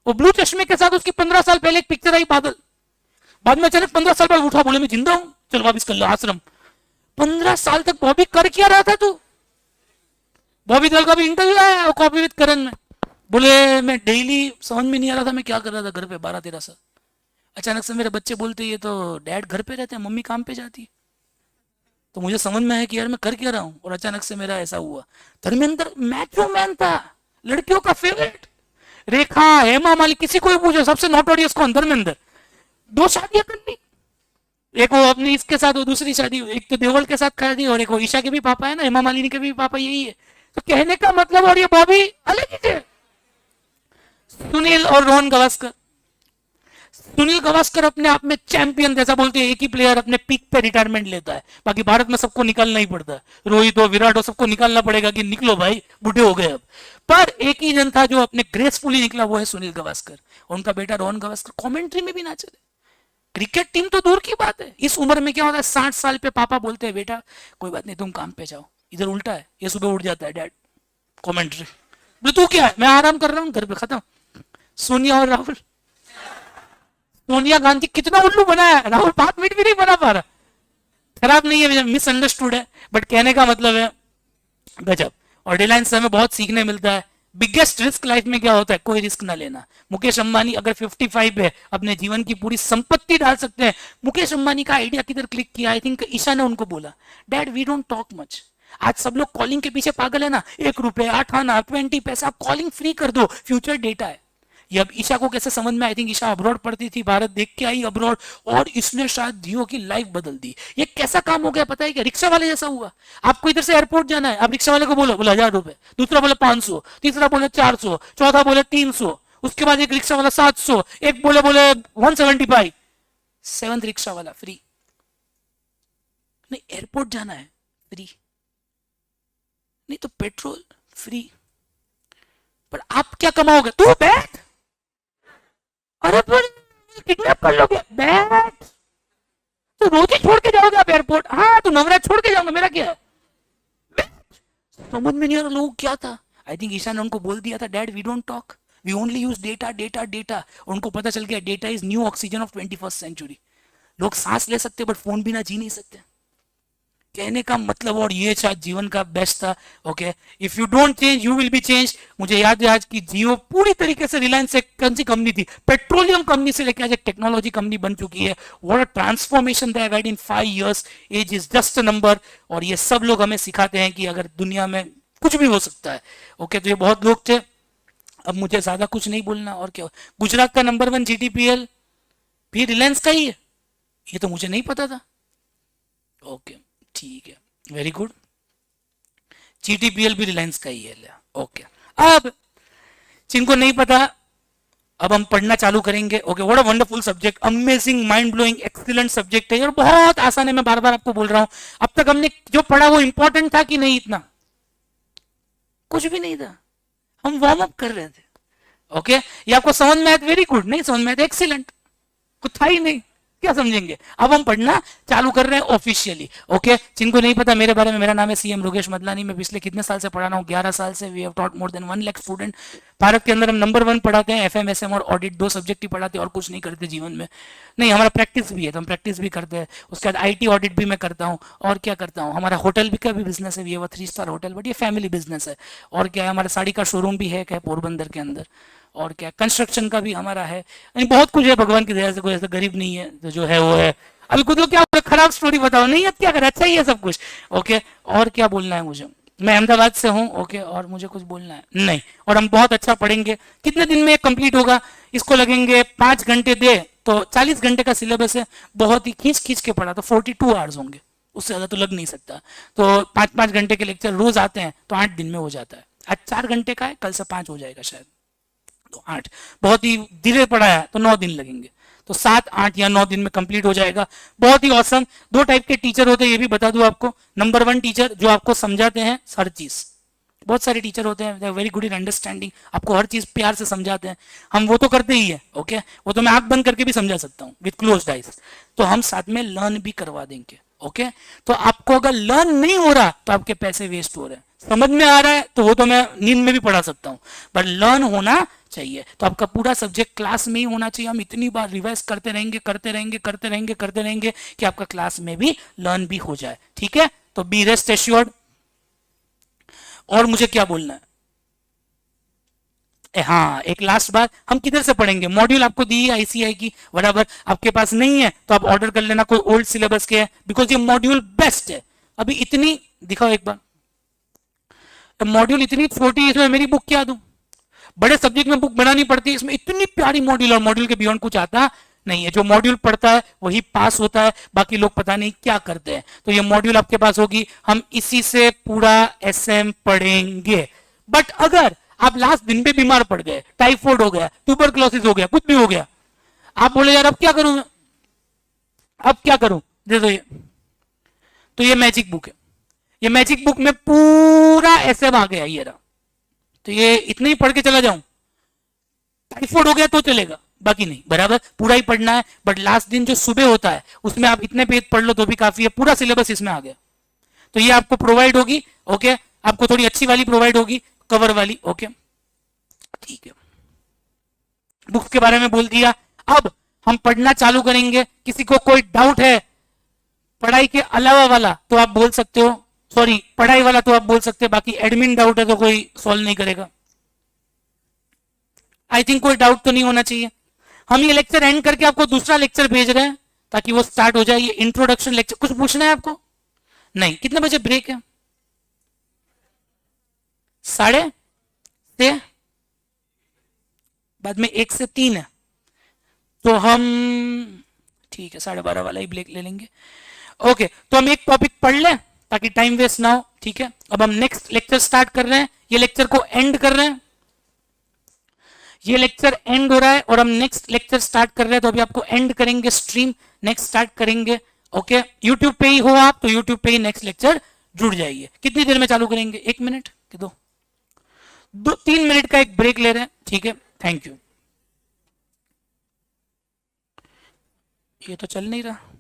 S1: वो ब्लू चश्मे के साथ उसकी 15 साल पहले एक पिक्चर आई बादल, बाद में अचानक 15 साल बाद उठा, बोले मैं जिंदा हूं, चलो वापिस कर लो आश्रम। 15 साल तक बॉबी कर क्या रहा था तू? बॉबी देओल का भी इंटरव्यू आया कॉपी विद करण में, बोले मैं डेली समझ में नहीं आ रहा था मैं क्या कर रहा था घर पे 12-13 साल। अचानक से मेरे बच्चे बोलते ये तो डैड घर पे रहते हैं, मम्मी काम पे जाती है, तो मुझे समझ में आया कि यार मैं कर क्या रहा हूँ, और अचानक से मेरा ऐसा हुआ। धर्मेंद्र मैचो मैन था, लड़कियों का फेवरेट। रेखा, हेमा मालिनी, किसी को भी पूछो सबसे नोटोरियस कौन? धर्मेंद्र। 2 शादियां कर ली, एक वो अपनी इसके साथ, वो दूसरी शादी एक तो देओल के साथ कर दी, और एक वो ईशा के भी पापा है ना, हेमा मालिनी के भी पापा यही है। तो कहने का मतलब, और ये बॉबी अलग ही थे। सुनील और रोहन गावस्कर, सुनील गावस्कर अपने आप में चैंपियन, जैसा बोलते हैं एक ही प्लेयर अपने पीक पे रिटायरमेंट लेता है, बाकी भारत में सबको निकालना ही पड़ता है। रोहित हो, विराट हो, सबको निकालना पड़ेगा कि निकलो भाई, बूढ़े हो गए अब। पर एक ही जन था जो अपने ग्रेसफुली निकला, वो है सुनील गावस्कर। उनका बेटा रोहन गावस्कर कमेंट्री में भी ना चले, क्रिकेट टीम तो दूर की बात है। इस उम्र में क्या होता है, 60 साल पे पापा बोलते हैं बेटा कोई बात नहीं तुम काम पे जाओ। इधर उल्टा है, ये सुबह उठ जाता है डैड कमेंट्री, बोले तू क्या है, मैं आराम कर रहा हूँ घर पे, खत्म। सोनिया और राहुल, सोनिया गांधी कितना उल्लू बना है, राहुल 5 मिनट भी नहीं बना पा रहा। खराब नहीं है, मिसअंडरस्टूड है, बट कहने का मतलब है गजब। और रिलायंस से हमें बहुत सीखने मिलता है, बिगेस्ट रिस्क लाइफ में क्या होता है? कोई रिस्क ना लेना। मुकेश अंबानी अगर 55 है, अपने जीवन की पूरी संपत्ति डाल सकते हैं। मुकेश अंबानी का आइडिया किधर क्लिक किया? आई थिंक ईशा ने उनको बोला, dad we don't talk much. आज सब लोग कॉलिंग के पीछे पागल है ना, 1 रुपए 8 आना 20 पैसा, आप कॉलिंग फ्री कर दो, फ्यूचर डेटा है। ये अब ईशा को कैसे समझ में? आई थिंक ईशा अब्रॉड पढ़ती थी, भारत देख के आई अब्रॉड, और इसने शायद जियो की लाइफ बदल दी। ये कैसा काम हो गया पता है क्या? रिक्शा वाले जैसा हुआ। आपको इधर से एयरपोर्ट जाना है, आप रिक्शा वाले को बोलो 1000 रुपए, दूसरा बोले 500, तीसरा बोले 400, चौथा बोले 300, उसके बाद एक रिक्शा वाला 700, एक बोले 175, 7th रिक्शा वाला फ्री। नहीं, एयरपोर्ट जाना है फ्री, नहीं तो पेट्रोल फ्री। पर आप क्या कमाओगे? तू बैठ, अरे पर किडनैप कर लोगे, बैठ। तो रोज ही छोड़ के जाओगे आप एयरपोर्ट? हाँ, तो नवराज छोड़ के जाऊंगा, मेरा क्या है? बैठ। समझ में नहीं आ रहा लोग क्या था। आई थिंक ईशा ने उनको बोल दिया था, dad we don't talk, we only use data data data. उनको पता चल गया data is new oxygen of 21st century. लोग सांस ले सकते बट फोन बिना जी नहीं सकते। कहने का मतलब, और ये शायद जीवन का बेस्ट था। Okay, if you don't change you will be change. मुझे याद है आज की जियो पूरी तरीके से रिलायंस एक कौन सी कंपनी थी, पेट्रोलियम कंपनी से लेकर आज एक टेक्नोलॉजी कंपनी बन चुकी है। What a transformation they have had in 5 years। Age is just a number. और ये सब लोग हमें सिखाते हैं कि अगर दुनिया में कुछ भी हो सकता है। ओके, तो ये बहुत लोग थे। अब मुझे ज्यादा कुछ नहीं बोलना। और क्या, गुजरात का नंबर 1 GTPL भी रिलायंस का ही है, ये तो मुझे नहीं पता था। ओके, ठीक है, वेरी गुड। GTPL भी रिलायंस का ही है। ओके, अब जिनको नहीं पता, अब हम पढ़ना चालू करेंगे। Okay, what a wonderful subject, amazing, mind blowing, excellent subject है और बहुत आसान है। मैं बार बार आपको बोल रहा हूं, अब तक हमने जो पढ़ा वो इंपॉर्टेंट था कि नहीं? इतना कुछ भी नहीं था, हम वार्म अप कर रहे थे। ओके, ये आपको समझ में आया? Very good. नहीं समझ में आया? एक्सीलेंट। कुछ था ही नहीं, क्या समझेंगे? अब हम पढ़ना चालू कर रहे हैं ऑफिशियली। ओके, जिनको नहीं पता मेरे बारे में, मेरा नाम है CM रुगेश मदलानी। मैं पिछले कितने साल से पढ़ा रहा हूँ? 11 साल से। We have taught more than 1 lakh student. भारत के अंदर हम नंबर 1 पढ़ाते हैं। FM SM और ऑडिट 2 सब्जेक्ट ही पढ़ाते हैं और कुछ नहीं करते जीवन में। नहीं, हमारा प्रैक्टिस भी है, तो हम प्रैक्टिस भी करते हैं। उसके बाद IT ऑडिट भी मैं करता हूँ। और क्या करता हूँ, हमारा होटल भी का भी बिजनेस है। ये 3 स्टार होटल, बट ये फैमिली बिजनेस है। और क्या है, हमारा साड़ी का शोरूम भी है पोरबंदर के अंदर। और क्या, कंस्ट्रक्शन का भी हमारा है। यानी बहुत कुछ है, भगवान की दया से। कोई ऐसा गरीब नहीं है, तो जो है वो है। अभी खुद को क्या खराब स्टोरी बताओ? नहीं, अब क्या करें, अच्छा ही है सब कुछ। ओके, और क्या बोलना है मुझे? मैं अहमदाबाद से हूँ। ओके, और मुझे कुछ बोलना है नहीं। और हम बहुत अच्छा पढ़ेंगे। कितने दिन में कंप्लीट होगा? इसको लगेंगे 5 घंटे दे तो 40 घंटे का सिलेबस है। बहुत ही खींच खींच के पढ़ा तो 42 आवर्स होंगे, उससे ज्यादा तो लग नहीं सकता। तो 5-5 घंटे के लेक्चर रोज आते हैं, तो 8 दिन में हो जाता है। आज 4 घंटे का है, कल से 5 हो जाएगा शायद, तो 8। बहुत ही धीरे पढ़ाया तो 9 दिन लगेंगे, तो 7, 8 या 9 दिन में कंप्लीट हो जाएगा। बहुत ही औसम। 2 टाइप के टीचर होते हैं, ये भी बता दूं आपको। नंबर 1 टीचर जो आपको समझाते हैं हर चीज। बहुत सारे टीचर होते हैं, वेरी गुड इन अंडरस्टैंडिंग, आपको हर चीज प्यार से समझाते हैं। हम वो तो करते ही है। ओके, वो तो मैं आंख बंद करके भी समझा सकता हूँ विद क्लोज्ड आइज। तो हम साथ में लर्न भी करवा देंगे। ओके, तो आपको अगर लर्न नहीं हो रहा तो आपके पैसे वेस्ट हो रहे हैं। समझ में आ रहा है तो वो तो मैं नींद में भी पढ़ा सकता हूँ, पर लर्न होना चाहिए। तो आपका पूरा सब्जेक्ट क्लास में ही होना चाहिए। हम इतनी बार रिवाइज करते रहेंगे करते रहेंगे करते रहेंगे करते रहेंगे कि आपका क्लास में भी लर्न भी हो जाए। ठीक है, तो बी रेस्ट एश्योर्ड। और मुझे क्या बोलना है? हाँ, एक लास्ट बात, हम किधर से पढ़ेंगे? मॉड्यूल आपको दी है ICI की, बराबर। आपके पास नहीं है तो आप ऑर्डर कर लेना कोई ओल्ड सिलेबस के है, बिकॉज ये मॉड्यूल बेस्ट है। अभी इतनी दिखाओ एक बार, मॉड्यूल इतनी छोटी, इसमें मेरी बुक क्या दूं? बड़े सब्जेक्ट में बुक बनानी पड़ती है, इसमें इतनी प्यारी मॉड्यूल, और मॉड्यूल के बियॉन्ड कुछ आता नहीं है। जो मॉड्यूल पढ़ता है वही पास होता है, बाकी लोग पता नहीं क्या करते हैं। तो ये मॉड्यूल आपके पास होगी, हम इसी से पूरा SM पढ़ेंगे। बट अगर आप लास्ट दिन पे बीमार पड़ गए, टाइफाइड हो गया, ट्यूबरक्लोसिस हो गया, कुछ भी हो गया, आप बोले यार अब क्या करूं मैं, अब क्या करूं, दे दो ये। तो ये मैजिक बुक है, ये मैजिक बुक में पूरा SM आ गया ये रहा। तो ये इतना ही पढ़ के चला जाऊं, टाइफाइड हो गया तो चलेगा, बाकी नहीं, बराबर पूरा ही पढ़ना है। बट लास्ट दिन जो सुबह होता है उसमें आप इतने पेज पढ़ लो तो भी काफी है, पूरा सिलेबस इसमें आ गया। तो ये आपको प्रोवाइड होगी। ओके, आपको थोड़ी अच्छी वाली प्रोवाइड होगी, कवर वाली। ओके, ठीक है, बुक्स के बारे में बोल दिया। अब हम पढ़ना चालू करेंगे। किसी को कोई डाउट है पढ़ाई के अलावा वाला तो आप बोल सकते हो, सॉरी पढ़ाई वाला तो आप बोल सकते हो, बाकी एडमिन डाउट है तो कोई सॉल्व नहीं करेगा। आई थिंक कोई डाउट तो नहीं होना चाहिए। हम ये लेक्चर एंड करके आपको दूसरा लेक्चर भेज रहे हैं ताकि वो स्टार्ट हो जाए। ये इंट्रोडक्शन लेक्चर, कुछ पूछना है आपको? नहीं। कितने बजे ब्रेक है? 12:30 बाद में 1 से 3 है, तो हम ठीक है 12:30 वाला ही ब्रेक ले लेंगे। ओके, तो हम एक टॉपिक पढ़ लें ताकि टाइम वेस्ट ना हो। ठीक है, अब हम नेक्स्ट लेक्चर स्टार्ट कर रहे हैं, ये लेक्चर को एंड कर रहे हैं। ये लेक्चर एंड हो रहा है और हम नेक्स्ट लेक्चर स्टार्ट कर रहे हैं, तो अभी आपको एंड करेंगे स्ट्रीम, नेक्स्ट स्टार्ट करेंगे। ओके, यूट्यूब पे ही हो आप तो यूट्यूब पे ही नेक्स्ट लेक्चर जुड़ जाइए। कितनी देर में चालू करेंगे? 1 मिनट कि 3 मिनट का एक ब्रेक ले रहे हैं। ठीक है, थैंक यू। ये तो चल नहीं रहा।